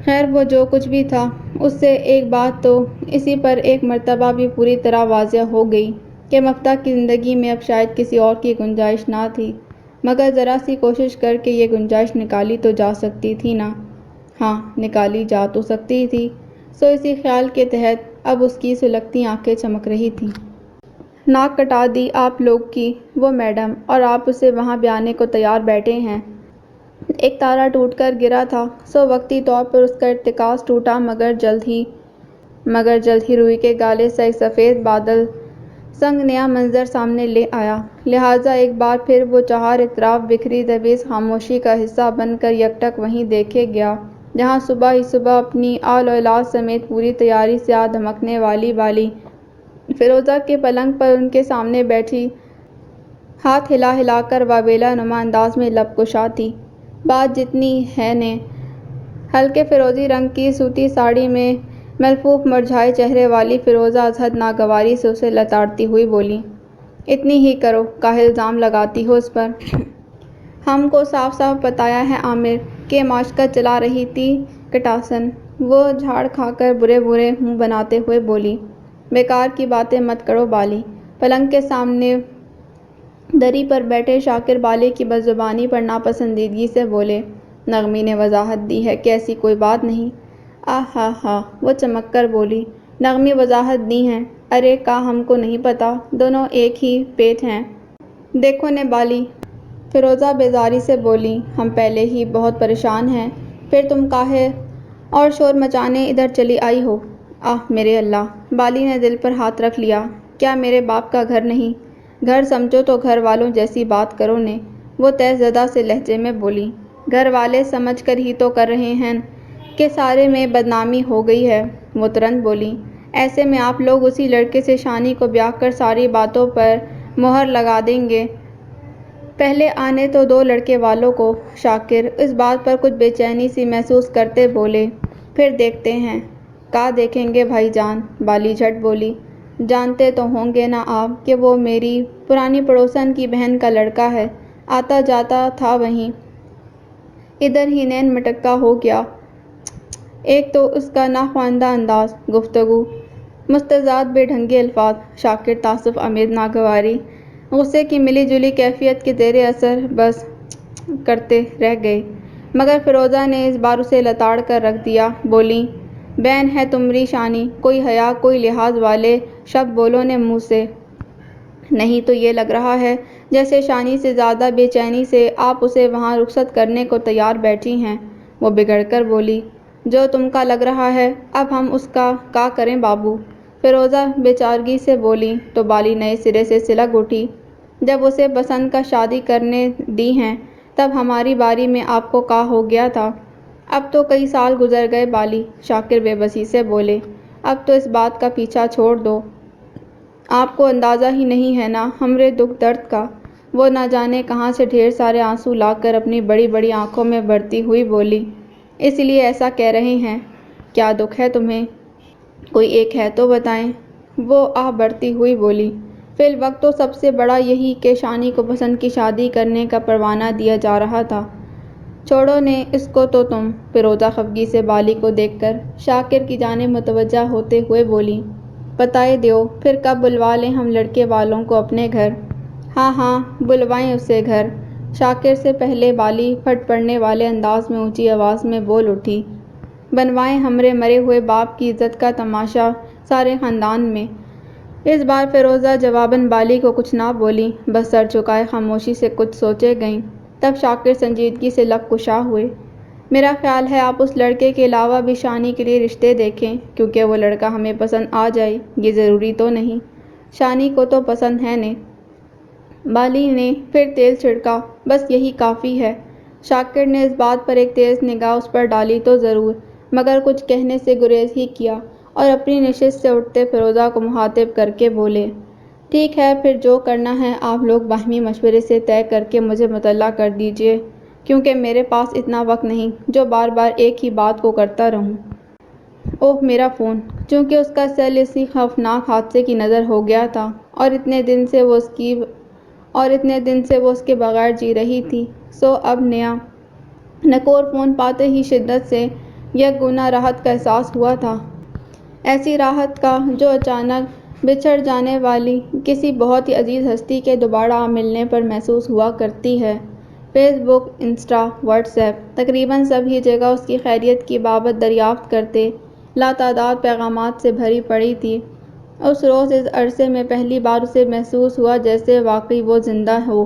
خیر وہ جو کچھ بھی تھا، اس سے ایک بات تو اسی پر ایک مرتبہ بھی پوری طرح واضح ہو گئی کہ مفتاح کی زندگی میں اب شاید کسی اور کی گنجائش نہ تھی، مگر ذرا سی کوشش کر کے یہ گنجائش نکالی تو جا سکتی تھی نا؟ ہاں نکالی جا تو سکتی تھی۔ سو اسی خیال کے تحت اب اس کی سلگتی آنکھیں چمک رہی تھیں۔ ناک کٹا دی آپ لوگ کی وہ میڈم، اور آپ اسے وہاں بھی آنے کو تیار بیٹھے ہیں۔ ایک تارا ٹوٹ کر گرا تھا، سو وقتی طور پر اس کا ارتکاز ٹوٹا، مگر جلد ہی روئی کے گالے سا ایک سفید بادل سنگ نیا منظر سامنے لے آیا، لہٰذا ایک بار پھر وہ چہار اطراف بکھری دبیز خاموشی کا حصہ بن کر یکٹک وہیں دیکھے گیا جہاں صبح ہی صبح اپنی آل و اولاد سمیت پوری تیاری سے آ دھمکنے والی بالی فیروزہ کے پلنگ پر ان کے سامنے بیٹھی ہاتھ ہلا ہلا کر واویلا نما انداز میں لب کشا تھی۔ بات جتنی ہے نے ہلکے فیروزی رنگ کی سوتی ساڑی میں ملفوف مرجھائے چہرے والی فیروزہ از حد ناگواری سے اسے لتاڑتی ہوئی بولی، اتنی ہی کرو، کاہے الزام لگاتی ہو اس پر؟ ہم کو صاف صاف بتایا ہے عامر کہ ماشقت چلا رہی تھی کٹاسن۔ وہ جھاڑ کھا کر برے برے منہ بناتے ہوئے بولی، بیکار کی باتیں مت کرو بالی۔ پلنگ کے سامنے دری پر بیٹھے شاکر بالی کی بدزبانی پر ناپسندیدگی سے بولے، نغمی نے وضاحت دی ہے کہ ایسی کوئی بات نہیں۔ ہا ہا، وہ چمک کر بولی، نغمی وضاحت دی ہے؟ ارے کا ہم کو نہیں پتا، دونوں ایک ہی پیٹ ہیں۔ دیکھو نے بالی، فیروزہ بیزاری سے بولی، ہم پہلے ہی بہت پریشان ہیں، پھر تم کاہے اور شور مچانے ادھر چلی آئی ہو؟ میرے اللہ! بالی نے دل پر ہاتھ رکھ لیا، کیا میرے باپ کا گھر نہیں؟ گھر سمجھو تو گھر والوں جیسی بات کرو نے، وہ تیز زدہ سے لہجے میں بولی، گھر والے سمجھ کر ہی تو کر رہے ہیں کہ سارے میں بدنامی ہو گئی ہے۔ وہ ترنت بولی، ایسے میں آپ لوگ اسی لڑکے سے شانی کو بیاہ کر ساری باتوں پر مہر لگا دیں گے، پہلے آنے تو دو لڑکے والوں کو۔ شاکر اس بات پر کچھ بے چینی سی محسوس کرتے بولے، پھر دیکھتے ہیں۔ کا دیکھیں گے بھائی جان؟ بالی جھٹ بولی۔ جانتے تو ہوں گے نا آپ کہ وہ میری پرانی پڑوسن کی بہن کا لڑکا ہے، آتا جاتا تھا وہیں، ادھر ہی نین مٹکا ہو گیا۔ ایک تو اس کا ناخواندہ انداز گفتگو، مستزاد بے ڈھنگے الفاظ۔ شاکر تعصب آمیز ناگواری، غصے کی ملی جلی کیفیت کے زیر اثر بس کرتے رہ گئے، مگر فیروزہ نے اس بار اسے لتاڑ کر رکھ دیا۔ بولیں، بہن ہے تمری شانی، کوئی حیا کوئی لحاظ والے شبد بولو نے منہ سے، نہیں تو یہ لگ رہا ہے جیسے شانی سے زیادہ بے چینی سے آپ اسے وہاں رخصت کرنے کو تیار بیٹھی ہیں۔ وہ بگڑ کر بولی، جو تم کا لگ رہا ہے، اب ہم اس کا کریں بابو؟ فیروزہ بے چارگی سے بولی تو بالی نئے سرے سے سلگ اٹھی، جب اسے پسند کا شادی کرنے دی ہیں تب ہماری باری میں آپ کو کا ہو گیا تھا؟ اب تو کئی سال گزر گئے بالی۔ شاکر بے بسی سے بولے، اب تو اس بات کا پیچھا چھوڑ دو، آپ کو اندازہ ہی نہیں ہے نا ہمرے دکھ درد کا۔ وہ نہ جانے کہاں سے ڈھیر سارے آنسو لا کر اپنی بڑی بڑی آنکھوں میں بھرتی ہوئی بولی، اس لیے ایسا کہہ رہے ہیں؟ کیا دکھ ہے تمہیں؟ کوئی ایک ہے تو بتائیں۔ وہ آہ بھرتی ہوئی بولی، فی الوقت تو سب سے بڑا یہی کہ شانی کو پسند کی شادی کرنے کا پروانہ دیا جا رہا تھا۔ چھوڑو نے اس کو تو تم۔ فیروزہ خفگی سے بالی کو دیکھ کر شاکر کی جانب متوجہ ہوتے ہوئے بولی، بتائے دیو پھر کب بلوا لیں ہم لڑکے والوں کو اپنے گھر؟ ہاں ہاں بلوائیں اسے گھر۔ شاکر سے پہلے بالی پھٹ پڑنے والے انداز میں اونچی آواز میں بول اٹھی، بنوائیں ہمرے مرے ہوئے باپ کی عزت کا تماشا سارے خاندان میں۔ اس بار فیروزہ جواباً بالی کو کچھ نہ بولی، بس سر جھکائے خاموشی سے کچھ سوچے گئیں۔ تب شاکر سنجیدگی سے لب کشا ہوئے، میرا خیال ہے آپ اس لڑکے کے علاوہ بھی شانی کے لیے رشتے دیکھیں، کیونکہ وہ لڑکا ہمیں پسند آ جائے یہ ضروری تو نہیں، شانی کو تو پسند ہے نے۔ بالی نے پھر تیل چھڑکا، بس یہی کافی ہے۔ شاکر نے اس بات پر ایک تیز نگاہ اس پر ڈالی تو ضرور، مگر کچھ کہنے سے گریز ہی کیا اور اپنی نشست سے اٹھتے فیروزہ کو مخاطب کر کے بولے، ٹھیک ہے پھر جو کرنا ہے آپ لوگ باہمی مشورے سے طے کر کے مجھے مطلع کر دیجیے، کیونکہ میرے پاس اتنا وقت نہیں جو بار بار ایک ہی بات کو کرتا رہوں۔ اوہ میرا فون! چونکہ اس کا سیل اسی خوفناک حادثے کی نذر ہو گیا تھا اور اتنے دن سے وہ اس کے بغیر جی رہی تھی، سو اب نیا نکور فون پاتے ہی شدت سے یک گنا راحت کا احساس ہوا تھا۔ ایسی راحت کا جو اچانک بچھڑ جانے والی کسی بہت ہی عزیز ہستی کے دوبارہ ملنے پر محسوس ہوا کرتی ہے۔ فیس بک، انسٹا، واٹس ایپ، تقریباً سب ہی جگہ اس کی خیریت کی بابت دریافت کرتے لاتعداد پیغامات سے بھری پڑی تھی۔ اس روز اس عرصے میں پہلی بار اسے محسوس ہوا جیسے واقعی وہ زندہ ہو،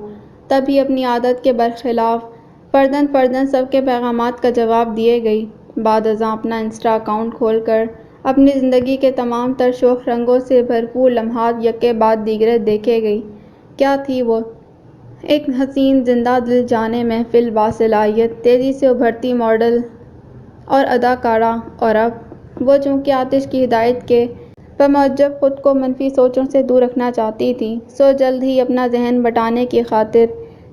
تبھی اپنی عادت کے برخلاف فرداً فرداً سب کے پیغامات کا جواب دیے گئی۔ بعد ازاں اپنا انسٹا اکاؤنٹ کھول کر اپنی زندگی کے تمام تر شوخ رنگوں سے بھرپور لمحات یکے بعد دیگرے دیکھے گئی۔ کیا تھی وہ؟ ایک حسین زندہ دل جانے محفل باصلاحیت تیزی سے ابھرتی ماڈل اور اداکارہ، اور اب وہ چونکہ آتش کی ہدایت کے بموجب خود کو منفی سوچوں سے دور رکھنا چاہتی تھی، سو جلد ہی اپنا ذہن بٹانے کی خاطر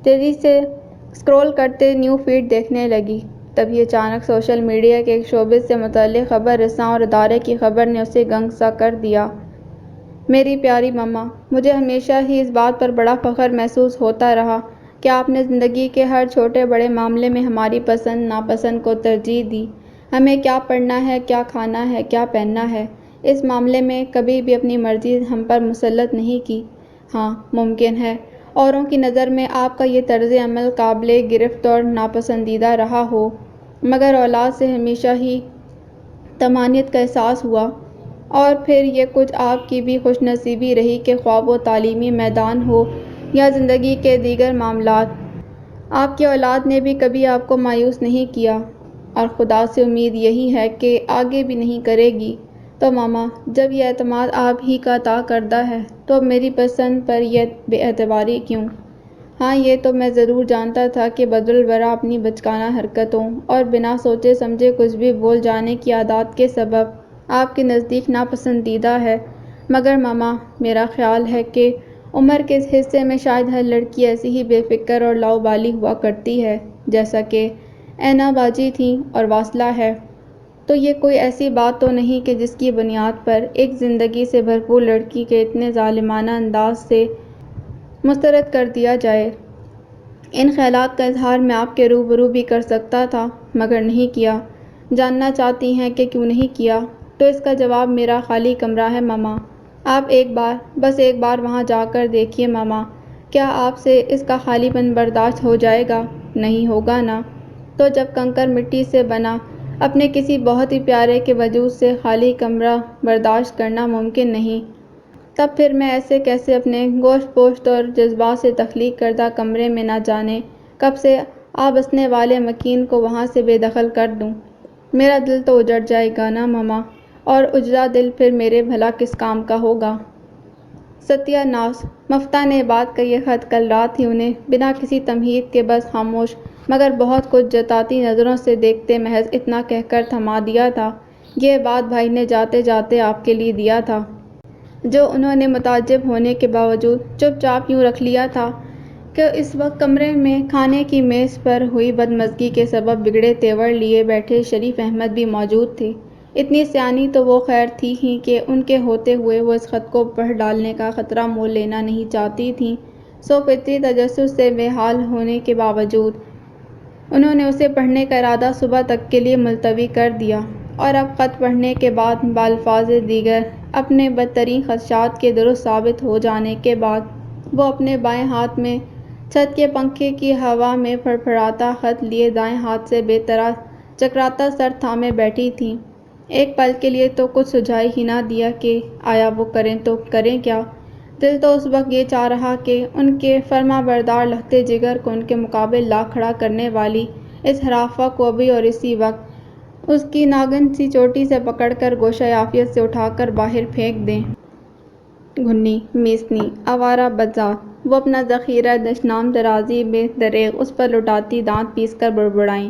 تیزی سے اسکرول کرتے نیو فیڈ دیکھنے لگی۔ تبھی اچانک سوشل میڈیا کے ایک شعبے سے متعلق خبر رساں اور ادارے کی خبر نے اسے گنگ سا کر دیا۔ میری پیاری مما، مجھے ہمیشہ ہی اس بات پر بڑا فخر محسوس ہوتا رہا کہ آپ نے زندگی کے ہر چھوٹے بڑے معاملے میں ہماری پسند ناپسند کو ترجیح دی۔ ہمیں کیا پڑھنا ہے، کیا کھانا ہے، کیا پہننا ہے، اس معاملے میں کبھی بھی اپنی مرضی ہم پر مسلط نہیں کی۔ ہاں ممکن ہے اوروں کی نظر میں آپ کا یہ طرز عمل قابل گرفت اور ناپسندیدہ رہا ہو، مگر اولاد سے ہمیشہ ہی طمانینت کا احساس ہوا، اور پھر یہ کچھ آپ کی بھی خوش نصیبی رہی کہ خواہ وہ تعلیمی میدان ہو یا زندگی کے دیگر معاملات، آپ کی اولاد نے بھی کبھی آپ کو مایوس نہیں کیا، اور خدا سے امید یہی ہے کہ آگے بھی نہیں کرے گی۔ تو ماما، جب یہ اعتماد آپ ہی کا عطا کردہ ہے تو اب میری پسند پر یہ بے اعتباری کیوں؟ ہاں یہ تو میں ضرور جانتا تھا کہ بدالورا اپنی بچگانہ حرکتوں اور بنا سوچے سمجھے کچھ بھی بول جانے کی عادات کے سبب آپ کے نزدیک ناپسندیدہ ہے، مگر ماما میرا خیال ہے کہ عمر کے اس حصے میں شاید ہر لڑکی ایسی ہی بے فکر اور لاؤبالی ہوا کرتی ہے جیسا کہ اینا باجی تھی اور واصلہ ہے۔ تو یہ کوئی ایسی بات تو نہیں کہ جس کی بنیاد پر ایک زندگی سے بھرپور لڑکی کے اتنے ظالمانہ انداز سے مسترد کر دیا جائے۔ ان خیالات کا اظہار میں آپ کے روبرو بھی کر سکتا تھا مگر نہیں کیا۔ جاننا چاہتی ہیں کہ کیوں نہیں کیا؟ تو اس کا جواب میرا خالی کمرہ ہے ماما۔ آپ بس ایک بار وہاں جا کر دیکھیے ماما۔ کیا آپ سے اس کا خالی پن برداشت ہو جائے گا؟ نہیں ہوگا نا؟ تو جب کنکر مٹی سے بنا اپنے کسی بہت ہی پیارے کے وجود سے خالی کمرہ برداشت کرنا ممکن نہیں، تب پھر میں ایسے کیسے اپنے گوشت پوشت اور جذبات سے تخلیق کردہ کمرے میں نہ جانے کب سے آ بسنے والے مکین کو وہاں سے بے دخل کر دوں؟ میرا دل تو اجڑ جائے گا نا ماما، اور اجڑا دل پھر میرے بھلا کس کام کا ہوگا؟ ستیہ ناس! مفتاح نے بات کا یہ خط کل رات ہی انہیں بنا کسی تمہید کے بس خاموش مگر بہت کچھ جتاتی نظروں سے دیکھتے محض اتنا کہہ کر تھما دیا تھا۔ یہ بات بھائی نے جاتے جاتے آپ کے لیے دیا تھا، جو انہوں نے متعجب ہونے کے باوجود چپ چاپ یوں رکھ لیا تھا کہ اس وقت کمرے میں کھانے کی میز پر ہوئی بدمزگی کے سبب بگڑے تیور لیے بیٹھے شریف احمد بھی موجود تھے۔ اتنی سیانی تو وہ خیر تھی ہی کہ ان کے ہوتے ہوئے وہ اس خط کو پڑھ ڈالنے کا خطرہ مول لینا نہیں چاہتی تھیں، سو فطری تجسس سے بے حال ہونے کے باوجود انہوں نے اسے پڑھنے کا ارادہ صبح تک کے لیے ملتوی کر دیا، اور اب خط پڑھنے کے بعد بالفاظ دیگر اپنے بدترین خدشات کے درست ثابت ہو جانے کے بعد وہ اپنے بائیں ہاتھ میں چھت کے پنکھے کی ہوا میں پھڑپھڑاتا خط لیے دائیں ہاتھ سے بے طرح چکراتا سر تھامے بیٹھی تھیں۔ ایک پل کے لیے تو کچھ سجھائی ہی نہ دیا کہ آیا وہ کریں تو کریں کیا؟ دل تو اس وقت یہ چاہ رہا کہ ان کے فرما بردار لختے جگر کو ان کے مقابل لا کھڑا کرنے والی اس ہرافہ کو ابھی اور اسی وقت اس کی ناگن سی چوٹی سے پکڑ کر گوشہ عافیت سے اٹھا کر باہر پھینک دیں۔ گھنی، میسنی، آوارہ بدذات! وہ اپنا ذخیرہ دشنام درازی بے دریغ اس پر لٹاتی دانت پیس کر بڑبڑائیں۔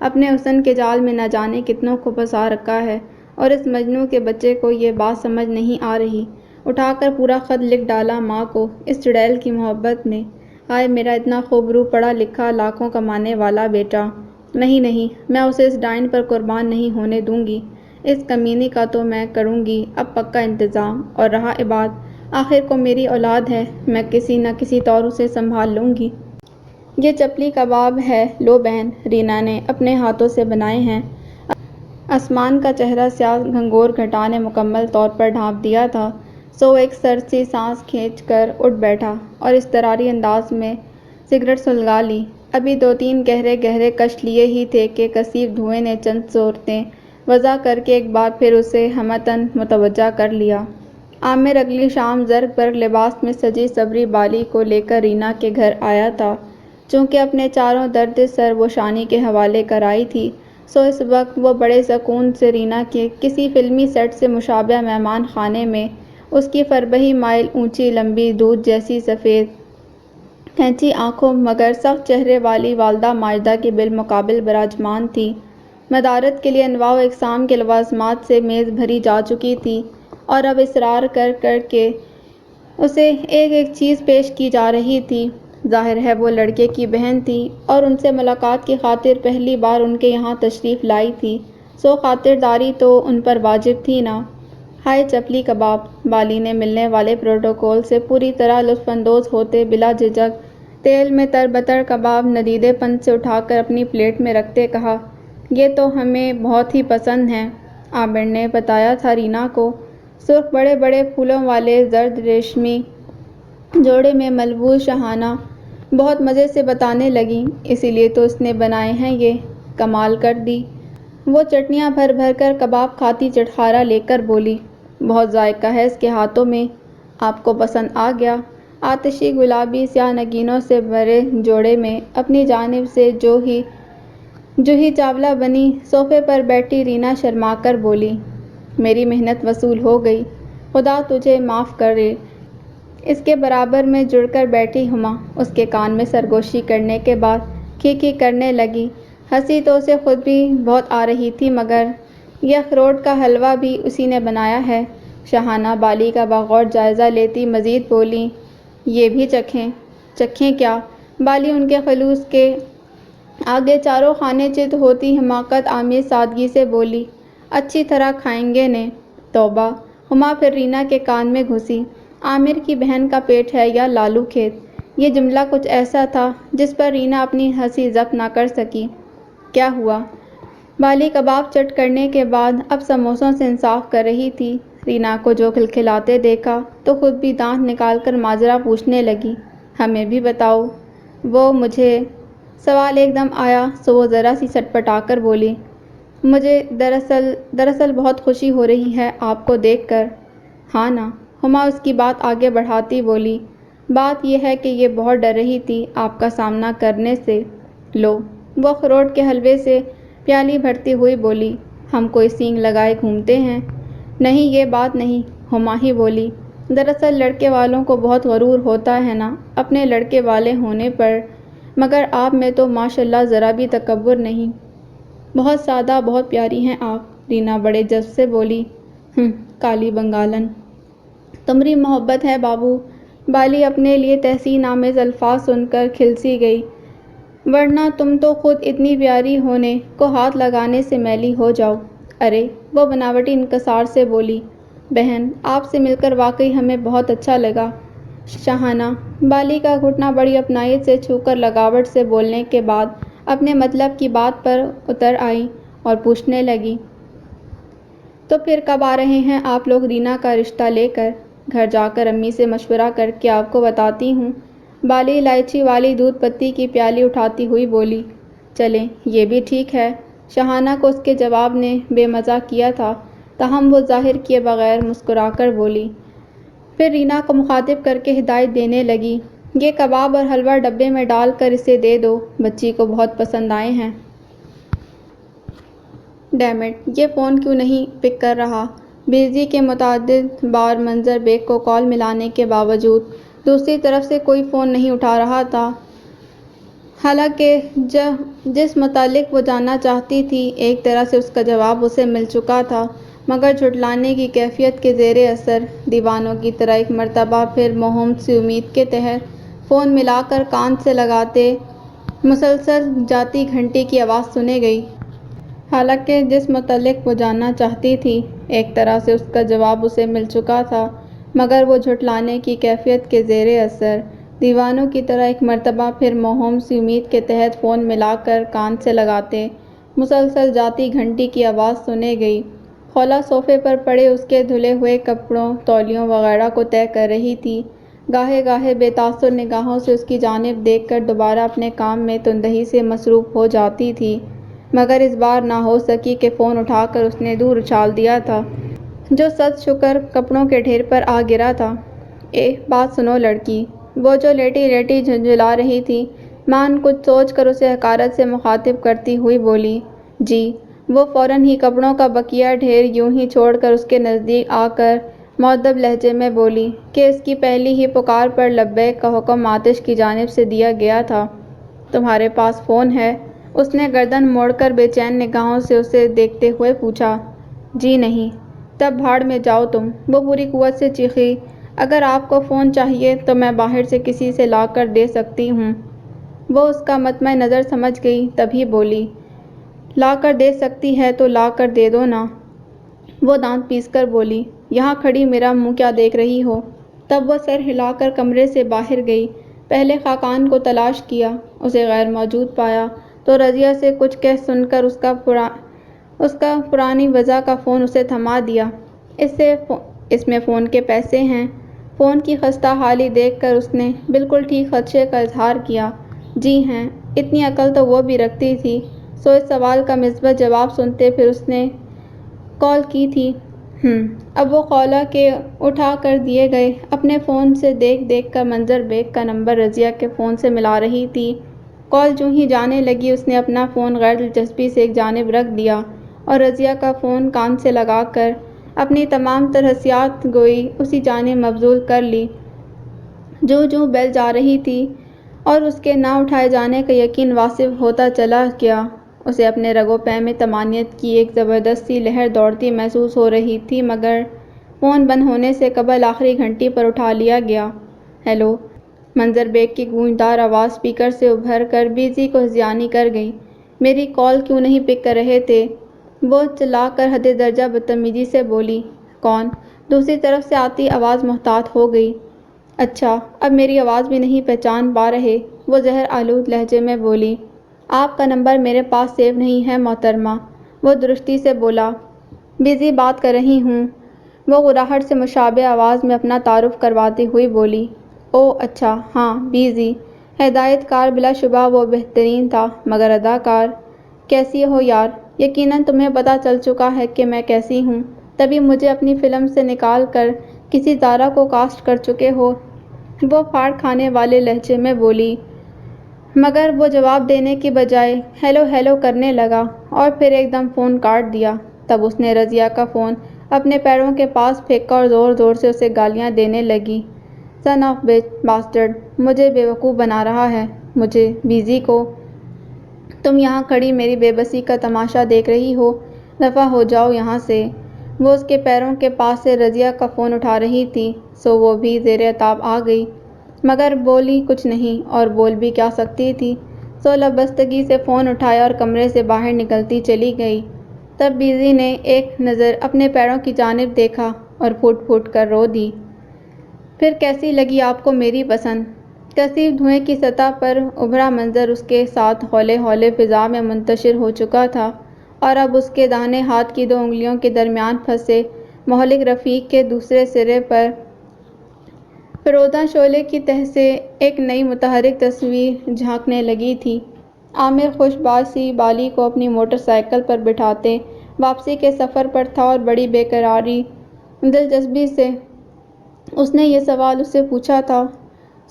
اپنے حسن کے جال میں نہ جانے کتنوں کو پھنسا رکھا ہے، اور اس مجنوں کے بچے کو یہ بات سمجھ نہیں آ رہی۔ اٹھا کر پورا خط لکھ ڈالا ماں کو اس چڑیل کی محبت نے۔ ہائے میرا اتنا خوبرو پڑھا لکھا لاکھوں کمانے والا بیٹا! نہیں نہیں، میں اسے اس ڈائن پر قربان نہیں ہونے دوں گی۔ اس کمینی کا تو میں کروں گی اب پکا انتظام، اور رہا عباد، آخر کو میری اولاد ہے، میں کسی نہ کسی طور اسے سنبھال لوں گی۔ یہ چپلی کباب ہے لو بہن، رینا نے اپنے ہاتھوں سے بنائے ہیں۔ عثمان کا چہرہ سیاہ گھنگور گھٹا نے مکمل طور پر ڈھانپ دیا تھا، سو ایک سرسی سانس کھینچ کر اٹھ بیٹھا اور اضطراری انداز میں سگریٹ سلگا لی۔ ابھی دو تین گہرے گہرے کش لیے ہی تھے کہ کثیف دھوئیں نے چند صورتیں وضع کر کے ایک بار پھر اسے ہمتاً متوجہ کر لیا۔ عامر اگلی شام زرق برق لباس میں سجی سبری بالی کو لے کر رینا کے گھر آیا تھا۔ چونکہ اپنے چاروں درد سر وہ شانی کے حوالے کر آئی تھی، سو اس وقت وہ بڑے سکون سے رینا کے کسی فلمی سیٹ سے مشابہ مہمان خانے میں اس کی فربہی مائل اونچی لمبی دودھ جیسی سفید کھینچی آنکھوں مگر سخت چہرے والی والدہ ماجدہ کے بالمقابل براجمان تھی۔ مدارت کے لیے انواع و اقسام کے لوازمات سے میز بھری جا چکی تھی، اور اب اصرار کر کر کے اسے ایک ایک چیز پیش کی جا رہی تھی۔ ظاہر ہے وہ لڑکے کی بہن تھی اور ان سے ملاقات کی خاطر پہلی بار ان کے یہاں تشریف لائی تھی، سو خاطرداری تو ان پر واجب تھی نا۔ ہائے چپلی کباب! بالی نے ملنے والے پروٹوکول سے پوری طرح لطف اندوز ہوتے بلا جھجک تیل میں تربتر کباب ندیدے پن سے اٹھا کر اپنی پلیٹ میں رکھتے کہا، یہ تو ہمیں بہت ہی پسند ہیں۔ عامر نے بتایا تھا رینا کو۔ سرخ بڑے بڑے پھولوں والے زرد ریشمی جوڑے میں ملبوس شاہانہ بہت مزے سے بتانے لگی، اسی لیے تو اس نے بنائے ہیں یہ۔ کمال کر دی! وہ چٹنیاں بھر بھر کر کباب کھاتی چٹخارا لے کر بولی، بہت ذائقہ ہے اس کے ہاتھوں میں، آپ کو پسند آ گیا؟ آتشی گلابی سیاہ نگینوں سے بھرے جوڑے میں اپنی جانب سے جوہی چاولہ بنی صوفے پر بیٹھی رینا شرما کر بولی، میری محنت وصول ہو گئی، خدا تجھے معاف کرے۔ اس کے برابر میں جڑ کر بیٹھی ہما اس کے کان میں سرگوشی کرنے کے بعد کھی کرنے لگی۔ ہنسی تو اسے خود بھی بہت آ رہی تھی مگر یہ اخروٹ کا حلوہ بھی اسی نے بنایا ہے۔ شاہانہ بالی کا بغور جائزہ لیتی مزید بولی، یہ بھی چکھیں۔ چکھیں کیا؟ بالی ان کے خلوص کے آگے چاروں خانے چت ہوتی حماقت آمیز سادگی سے بولی، اچھی طرح کھائیں گے نے؟ توبہ! ہما پھر رینا کے کان میں گھسی، عامر کی بہن کا پیٹ ہے یا لالو کھیت؟ یہ جملہ کچھ ایسا تھا جس پر رینا اپنی ہنسی ضبط نہ کر سکی۔ کیا ہوا؟ بالی کباب چٹ کرنے کے بعد اب سموسوں سے انصاف کر رہی تھی۔ رینا کو جو کھلکھلاتے دیکھا تو خود بھی دانت نکال کر ماجرا پوچھنے لگی، ہمیں بھی بتاؤ۔ وہ مجھے سوال ایک دم آیا سو وہ ذرا سی سٹپٹا کر بولی، مجھے دراصل بہت خوشی ہو رہی ہے آپ کو دیکھ کر۔ ہاں نا؟ ہما اس کی بات آگے بڑھاتی بولی، بات یہ ہے کہ یہ بہت ڈر رہی تھی آپ کا سامنا کرنے سے۔ لو! وہ اخروٹ کے حلوے سے پیالی بھرتی ہوئی بولی، ہم کوئی سینگ لگائے گھومتے ہیں؟ نہیں یہ بات نہیں، ہما ہی بولی، دراصل لڑکے والوں کو بہت غرور ہوتا ہے نا اپنے لڑکے والے ہونے پر، مگر آپ میں تو ماشاءاللہ ذرا بھی تکبر نہیں۔ بہت سادہ بہت پیاری ہیں آپ۔ رینا بڑے جذب سے بولی، کالی بنگالن! تمری محبت ہے بابو۔ بالی اپنے لیے تحسین آمیز الفاظ سن کر کھل سی گئی، ورنہ تم تو خود اتنی پیاری ہونے کو ہاتھ لگانے سے میلی ہو جاؤ۔ ارے! وہ بناوٹی انکسار سے بولی، بہن آپ سے مل کر واقعی ہمیں بہت اچھا لگا۔ شاہانہ! بالی کا گھٹنا بڑی اپنائیت سے چھو کر لگاوٹ سے بولنے کے بعد اپنے مطلب کی بات پر اتر آئی اور پوچھنے لگی، تو پھر کب آ رہے ہیں آپ لوگ رینا کا رشتہ لے کر؟ گھر جا کر امی سے مشورہ کر کے آپ کو بتاتی ہوں۔ بالی الائچی والی دودھ پتی کی پیالی اٹھاتی ہوئی بولی، چلیں یہ بھی ٹھیک ہے۔ شاہانہ کو اس کے جواب نے بے مزہ کیا تھا، تاہم وہ ظاہر کیے بغیر مسکرا کر بولی، پھر رینا کو مخاطب کر کے ہدایت دینے لگی، یہ کباب اور حلوہ ڈبے میں ڈال کر اسے دے دو، بچی کو بہت پسند آئے ہیں۔ Dam it! یہ فون کیوں نہیں پک کر رہا؟ بزی کے متعدد بار منظر بیگ کو کال ملانے کے باوجود دوسری طرف سے کوئی فون نہیں اٹھا رہا تھا۔ حالانکہ جس متعلق وہ جاننا چاہتی تھی ایک طرح سے اس کا جواب اسے مل چکا تھا، مگر جھٹلانے کی کیفیت کے زیر اثر دیوانوں کی طرح ایک مرتبہ پھر مہم سی امید کے تحت فون ملا کر کان سے لگاتے مسلسل جاتی گھنٹی کی آواز سنے گئی۔ حالانکہ جس متعلق وہ جاننا چاہتی تھی ایک طرح سے اس کا جواب اسے مل چکا تھا، مگر وہ جھٹلانے کی کیفیت کے زیر اثر دیوانوں کی طرح ایک مرتبہ پھر مہم سی امید کے تحت فون ملا کر کان سے لگاتے مسلسل جاتی گھنٹی کی آواز سنے گئی۔ خولا صوفے پر پڑے اس کے دھلے ہوئے کپڑوں تولیوں وغیرہ کو طے کر رہی تھی، گاہے گاہے بے تاثر نگاہوں سے اس کی جانب دیکھ کر دوبارہ اپنے کام میں تندہی سے مصروف ہو جاتی تھی، مگر اس بار نہ ہو سکی کہ فون اٹھا کر اس نے دور اچھال دیا تھا جو صد شکر کپڑوں کے ڈھیر پر آ گرا تھا۔ بات سنو لڑکی! وہ جو لیٹی لیٹی جھنجھلا رہی تھی، مان کچھ سوچ کر اسے حقارت سے مخاطب کرتی ہوئی بولی، جی۔ وہ فوراً ہی کپڑوں کا بقیہ ڈھیر یوں ہی چھوڑ کر اس کے نزدیک آ کر مؤدب لہجے میں بولی کہ اس کی پہلی ہی پکار پر لبیک کا حکم آتش کی جانب سے دیا گیا تھا۔ تمہارے پاس فون ہے؟ اس نے گردن موڑ کر بے چین نگاہوں سے اسے دیکھتے ہوئے پوچھا۔ جی نہیں۔ تب بھاڑ میں جاؤ تم! وہ پوری قوت سے چیخی، اگر آپ کو فون چاہیے تو میں باہر سے کسی سے لا کر دے سکتی ہوں۔ وہ اس کا مطمع نظر سمجھ گئی، تبھی بولی، لا کر دے سکتی ہے تو لا کر دے دو نا۔ وہ دانت پیس کر بولی، یہاں کھڑی میرا منہ کیا دیکھ رہی ہو؟ تب وہ سر ہلا کر کمرے سے باہر گئی، پہلے خاقان کو تلاش کیا، اسے غیر موجود پایا تو رضیہ سے کچھ کہہ سن کر اس کا پرانی وضع کا فون اسے تھما دیا، اس میں فون کے پیسے ہیں۔ فون کی خستہ حالی دیکھ کر اس نے بالکل ٹھیک خدشے کا اظہار کیا، جی ہیں، اتنی عقل تو وہ بھی رکھتی تھی، سو اس سوال کا مثبت جواب سنتے پھر اس نے کال کی تھی۔ اب وہ خولا کے اٹھا کر دیے گئے اپنے فون سے دیکھ دیکھ کر منظر بیگ کا نمبر رضیہ کے فون سے ملا رہی تھی۔ کال جوں ہی جانے لگی اس نے اپنا فون غیر دلچسپی سے ایک جانب رکھ دیا اور رضیہ کا فون کان سے لگا کر اپنی تمام تر حسیات گوئی اسی جانب مبذول کر لی۔ جوں جوں بیل جا رہی تھی اور اس کے نہ اٹھائے جانے کا یقین واصف ہوتا چلا گیا، اسے اپنے رگ و پے میں طمانینت کی ایک زبردست سی لہر دوڑتی محسوس ہو رہی تھی، مگر فون بند ہونے سے قبل آخری گھنٹی پر اٹھا لیا گیا۔ ہیلو! منظر بیگ کی گونجدار آواز اسپیکر سے ابھر کر بیزی کو ہذیانی کر گئی۔ میری کال کیوں نہیں پک کر رہے تھے؟ وہ چلا کر حد درجہ بدتمیزی سے بولی۔ کون؟ دوسری طرف سے آتی آواز محتاط ہو گئی۔ اچھا، اب میری آواز بھی نہیں پہچان پا رہے؟ وہ زہر آلود لہجے میں بولی۔ آپ کا نمبر میرے پاس سیو نہیں ہے محترمہ، وہ درستی سے بولا۔ بیزی بات کر رہی ہوں، وہ غراہٹ سے مشابہ آواز میں اپنا تعارف کرواتی ہوئی بولی۔ اوہ اچھا، ہاں بیزی۔ ہدایت کار بلا شبہ وہ بہترین تھا، مگر اداکار؟ کیسی ہو یار؟ یقیناً تمہیں پتہ چل چکا ہے کہ میں کیسی ہوں، تبھی مجھے اپنی فلم سے نکال کر کسی زارا کو کاسٹ کر چکے ہو، وہ پھاڑ کھانے والے لہجے میں بولی۔ مگر وہ جواب دینے کی بجائے ہیلو ہیلو کرنے لگا اور پھر ایک دم فون کاٹ دیا۔ تب اس نے رضیہ کا فون اپنے پیروں کے پاس پھینکا اور زور زور سے اسے گالیاں دینے لگی۔ سن آف بچ باسٹرڈ، مجھے بیوقوف بنا رہا ہے، مجھے، بیزی کو۔ تم یہاں کھڑی میری بے بسی کا تماشا دیکھ رہی ہو، دفعہ ہو جاؤ یہاں سے۔ وہ اس کے پیروں کے پاس سے رضیہ کا فون اٹھا رہی تھی، سو وہ بھی زیر عتاب آ گئی، مگر بولی کچھ نہیں، اور بول بھی کیا سکتی تھی، سو لبستگی سے فون اٹھایا اور کمرے سے باہر نکلتی چلی گئی۔ تب بیزی نے ایک نظر اپنے پیروں کی جانب دیکھا اور پھوٹ پھوٹ کر رو دی۔ پھر کیسی لگی آپ کو میری پسند؟ کثیف دھوئیں کی سطح پر ابھرا منظر اس کے ساتھ ہولے ہولے فضا میں منتشر ہو چکا تھا، اور اب اس کے داہنے ہاتھ کی 2 انگلیوں کے درمیان پھنسے مہلک رفیق کے دوسرے سرے پر فروزاں شعلے کی تہ سے ایک نئی متحرک تصویر جھانکنے لگی تھی۔ عامر خوش باش سی بالی کو اپنی موٹر سائیکل پر بٹھاتے واپسی کے سفر پر تھا اور بڑی بے قراری دلچسپی سے اس نے یہ سوال اس سے پوچھا تھا۔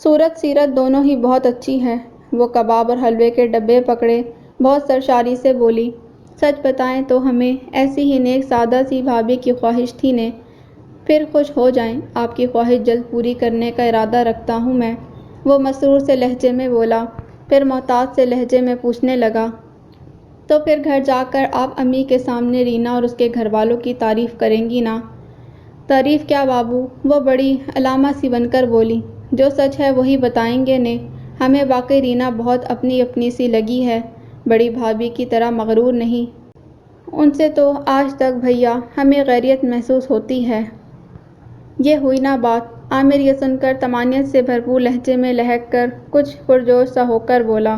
صورت سیرت دونوں ہی بہت اچھی ہے، وہ کباب اور حلوے کے ڈبے پکڑے بہت سرشاری سے بولی۔ سچ بتائیں تو ہمیں ایسی ہی نیک سادہ سی بھابھی کی خواہش تھی نے۔ پھر خوش ہو جائیں، آپ کی خواہش جلد پوری کرنے کا ارادہ رکھتا ہوں میں، وہ مسرور سے لہجے میں بولا، پھر محتاط سے لہجے میں پوچھنے لگا، تو پھر گھر جا کر آپ امی کے سامنے رینا اور اس کے گھر والوں کی تعریف کریں گی نا؟ تعریف کیا بابو، وہ بڑی علامہ سی بن کر بولی، جو سچ ہے وہی بتائیں گے نے، ہمیں واقعی رینا بہت اپنی اپنی سی لگی ہے، بڑی بھابھی کی طرح مغرور نہیں، ان سے تو آج تک بھیا ہمیں غیریت محسوس ہوتی ہے۔ یہ ہوئی نا بات؟ عامر یہ سن کر طمانینت سے بھرپور لہجے میں لہک کر کچھ پرجوش سا ہو کر بولا،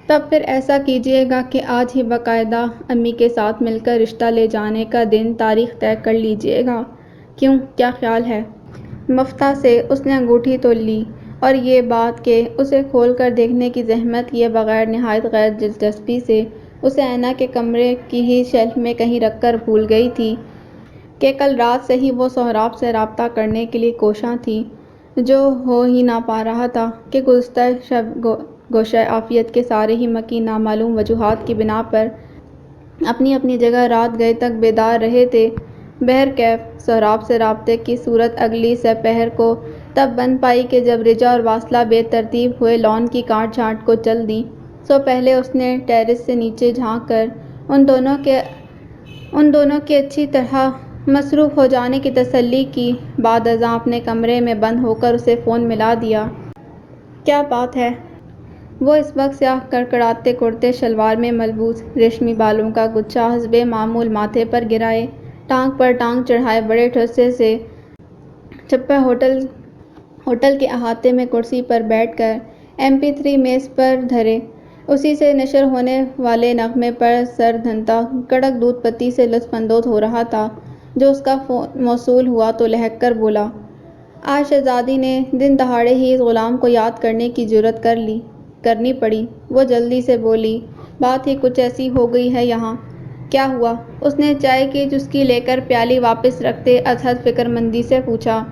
تب پھر ایسا کیجیے گا کہ آج ہی باقاعدہ امی کے ساتھ مل کر رشتہ لے جانے کا دن تاریخ طے کر لیجیے گا، کیوں، کیا خیال ہے؟ مفتاح سے اس نے انگوٹھی تو لی، اور یہ بات کہ اسے کھول کر دیکھنے کی زحمت لیے بغیر نہایت غیر دلچسپی سے اسے اینا کے کمرے کی ہی شیلف میں کہیں رکھ کر بھول گئی تھی کہ کل رات سے ہی وہ سہراب سے رابطہ کرنے کے لیے کوشاں تھی، جو ہو ہی نہ پا رہا تھا کہ گزشتہ شب گوشہ عافیت کے سارے ہی مکین نامعلوم وجوہات کی بنا پر اپنی اپنی جگہ رات گئے تک بیدار رہے تھے۔ بہرکیف سہراب سے رابطے کی صورت اگلی سپہر کو تب بن پائی کہ جب رجا اور واصلہ بے ترتیب ہوئے لان کی کاٹ چھانٹ کو چل دیں، سو پہلے اس نے ٹیرس سے نیچے جھانک کر ان دونوں کے اچھی طرح مصروف ہو جانے کی تسلی کی، بعد ازاں اپنے کمرے میں بند ہو کر اسے فون ملا دیا۔ کیا بات ہے؟ وہ اس وقت سیاہ کڑکڑاتے کرتے شلوار میں ملبوس، ریشمی بالوں کا گچھا حسب معمول ماتھے پر گرائے، ٹانگ پر ٹانگ چڑھائے بڑے ٹھسے سے چھپا ہوٹل کے احاطے میں کرسی پر بیٹھ کر MP3 میز پر دھرے اسی سے نشر ہونے والے نغمے پر سر دھنتا کڑک دودھ پتی سے لطف اندوز ہو رہا تھا۔ جو اس کا فون موصول ہوا تو لہک کر بولا، آج شہزادی نے دن دہاڑے ہی اس غلام کو یاد کرنے کی جرأت کرنی پڑی۔ وہ جلدی سے بولی، بات ہی کچھ ایسی ہو گئی ہے یہاں۔ کیا ہوا؟ اس نے چائے کی چسکی لے کر پیالی واپس رکھتے ازحد فکرمندی سے پوچھا۔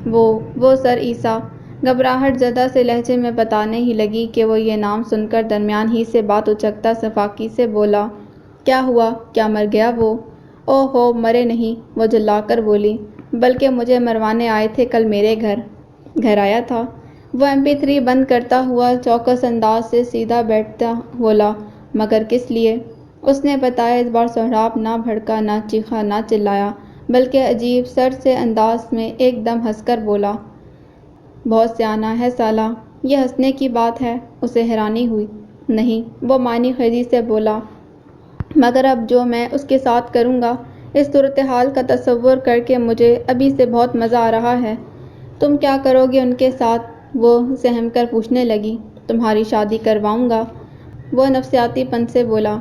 وہ سر عیسیٰ گھبراہٹ زدہ سے لہجے میں بتانے ہی لگی کہ وہ یہ نام سن کر درمیان ہی سے بات اچکتا سفاکی سے بولا، کیا ہوا، کیا مر گیا وہ؟ اوہ ہو، مرے نہیں، وہ جھلا کر بولی، بلکہ مجھے مروانے آئے تھے کل میرے گھر آیا تھا۔ وہ MP3 بند کرتا ہوا چوکس انداز سے سیدھا بیٹھتا بولا، مگر کس لیے؟ اس نے بتایا۔ اس بار سہراب نہ بھڑکا، نہ چیخا، نہ چلایا، بلکہ عجیب سر سے انداز میں ایک دم ہنس کر بولا، بہت سیانہ ہے سالہ، یہ ہنسنے کی بات ہے؟ اسے حیرانی ہوئی۔ نہیں، وہ معنی خیزی سے بولا، مگر اب جو میں اس کے ساتھ کروں گا، اس صورتحال کا تصور کر کے مجھے ابھی سے بہت مزہ آ رہا ہے۔ تم کیا کرو گے ان کے ساتھ؟ وہ سہم کر پوچھنے لگی۔ تمہاری شادی کرواؤں گا، وہ نفسیاتی پن سے بولا۔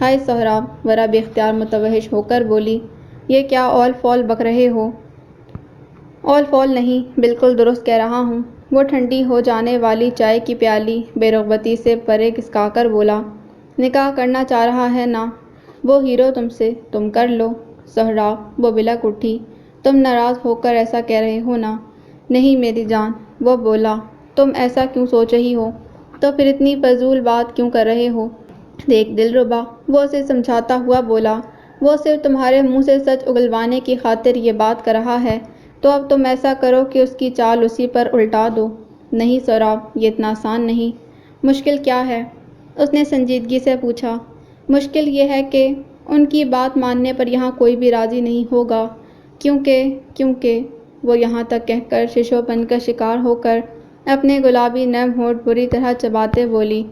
ہائے سہراب، ورا بے اختیار متوحش ہو کر بولی، یہ کیا اول فول بک رہے ہو؟ اول فول نہیں، بالکل درست کہہ رہا ہوں۔ وہ ٹھنڈی ہو جانے والی چائے کی پیالی بے رغبتی سے پرے کھسکا کر بولا۔ نکاح کرنا چاہ رہا ہے نا وہ ہیرو تم سے، تم کر لو۔ سہراب، وہ بلک اٹھی، تم ناراض ہو کر ایسا کہہ رہے ہو نا؟ نہیں میری جان، وہ بولا، تم ایسا کیوں سوچ رہی ہو؟ تو پھر اتنی فضول بات کیوں کر رہے ہو؟ دیکھ دلربا، وہ اسے سمجھاتا ہوا بولا، وہ صرف تمہارے منہ سے سچ اگلوانے کی خاطر یہ بات کر رہا ہے، تو اب تم ایسا کرو کہ اس کی چال اسی پر الٹا دو۔ نہیں سہراب، یہ اتنا آسان نہیں۔ مشکل کیا ہے؟ اس نے سنجیدگی سے پوچھا۔ مشکل یہ ہے کہ ان کی بات ماننے پر یہاں کوئی بھی راضی نہیں ہوگا، کیونکہ وہ یہاں تک کہہ کر ششوپن کا شکار ہو کر اپنے گلابی نرم ہونٹ بری طرح چباتے بولی۔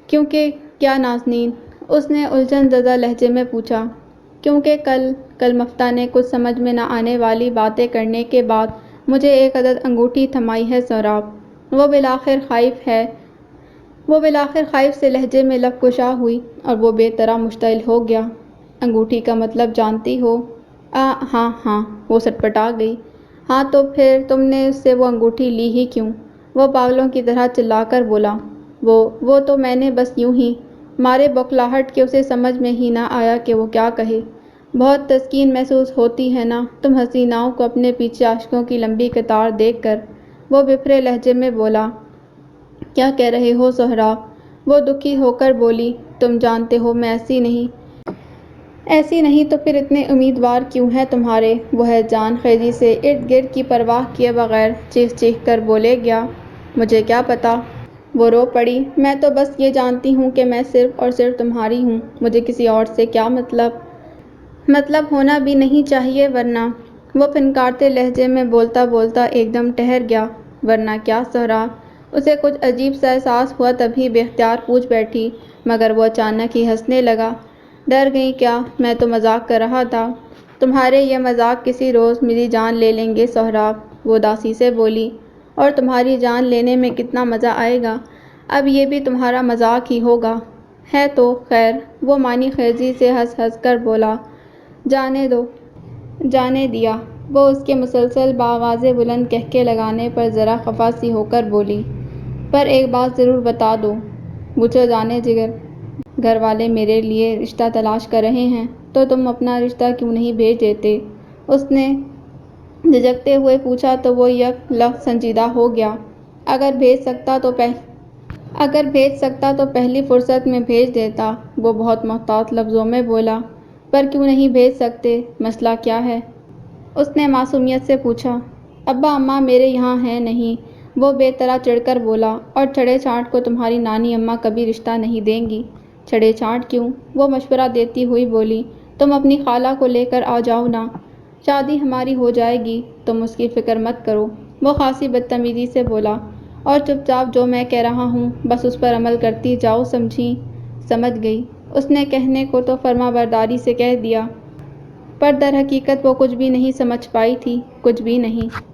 کیونکہ کیا نازنین؟ اس نے الجھن زدہ لہجے میں پوچھا۔ کیونکہ کل مفتہ نے کچھ سمجھ میں نہ آنے والی باتیں کرنے کے بعد مجھے ایک عدد انگوٹھی تھمائی ہے سہراب۔ وہ بالآخر خائف سے لہجے میں لب کشا ہوئی اور وہ بے طرح مشتعل ہو گیا۔ انگوٹھی کا مطلب جانتی ہو؟ ہاں، وہ سٹپٹا گئی۔ ہاں تو پھر تم نے اس سے وہ انگوٹھی لی ہی کیوں؟ وہ پاگلوں کی طرح چلا کر بولا۔ وہ تو میں نے بس یوں ہی، مارے بوکھلاہٹ کے اسے سمجھ میں ہی نہ آیا کہ وہ کیا کہے۔ بہت تسکین محسوس ہوتی ہے نا تم حسیناؤں کو اپنے پیچھے عاشقوں کی لمبی قطار دیکھ کر؟ وہ بپھرے لہجے میں بولا۔ کیا کہہ رہے ہو سہراب؟ وہ دکھی ہو کر بولی، تم جانتے ہو میں ایسی نہیں تو پھر اتنے امیدوار کیوں ہیں تمہارے؟ وہ جان خیزی سے ارد گرد کی پرواہ کیے بغیر چیخ کر بولے گیا۔ مجھے کیا پتا؟ وہ رو پڑی۔ میں تو بس یہ جانتی ہوں کہ میں صرف اور صرف تمہاری ہوں، مجھے کسی اور سے کیا مطلب ہونا بھی نہیں چاہیے ورنہ۔ وہ پھنکارتے لہجے میں بولتا بولتا ایک دم ٹھہر گیا۔ ورنہ کیا سہراب؟ اسے کچھ عجیب سا احساس ہوا تبھی بے اختیار پوچھ بیٹھی، مگر وہ اچانک ہی ہنسنے لگا۔ ڈر گئی کیا؟ میں تو مذاق کر رہا تھا۔ تمہارے یہ مذاق کسی روز میری جان لے لیں گے سہراب، وہ اداسی سے بولی، اور تمہاری جان لینے میں کتنا مزہ آئے گا، اب یہ بھی تمہارا مذاق ہی ہوگا۔ ہے تو خیر، وہ معنی خیزی سے ہنس کر بولا۔ جانے دیا۔ وہ اس کے مسلسل بآوازِ بلند کہکے لگانے پر ذرا خفا سی ہو کر بولی۔ پر ایک بات ضرور بتا دو۔ پوچھو جانے جگر۔ گھر والے میرے لیے رشتہ تلاش کر رہے ہیں، تو تم اپنا رشتہ کیوں نہیں بھیج دیتے؟ اس نے جھجکتے ہوئے پوچھا تو وہ یک لخت سنجیدہ ہو گیا۔ اگر بھیج سکتا تو پہلی فرصت میں بھیج دیتا، وہ بہت محتاط لفظوں میں بولا۔ پر کیوں نہیں بھیج سکتے؟ مسئلہ کیا ہے؟ اس نے معصومیت سے پوچھا۔ ابا اماں میرے یہاں ہیں نہیں، وہ بے طرح چڑھ کر بولا، اور چھڑے چھانٹ کو تمہاری نانی اماں کبھی رشتہ نہیں دیں گی۔ چھڑے چھانٹ کیوں؟ وہ مشورہ دیتی ہوئی بولی، تم اپنی خالہ کو لے کر آ جاؤ نا، شادی ہماری ہو جائے گی، تم اس کی فکر مت کرو۔ وہ خاصی بدتمیزی سے بولا، اور چپ چاپ جو میں کہہ رہا ہوں بس اس پر عمل کرتی جاؤ، سمجھی؟ سمجھ گئی۔ اس نے کہنے کو تو فرمانبرداری سے کہہ دیا، پر در حقیقت وہ کچھ بھی نہیں سمجھ پائی تھی، کچھ بھی نہیں۔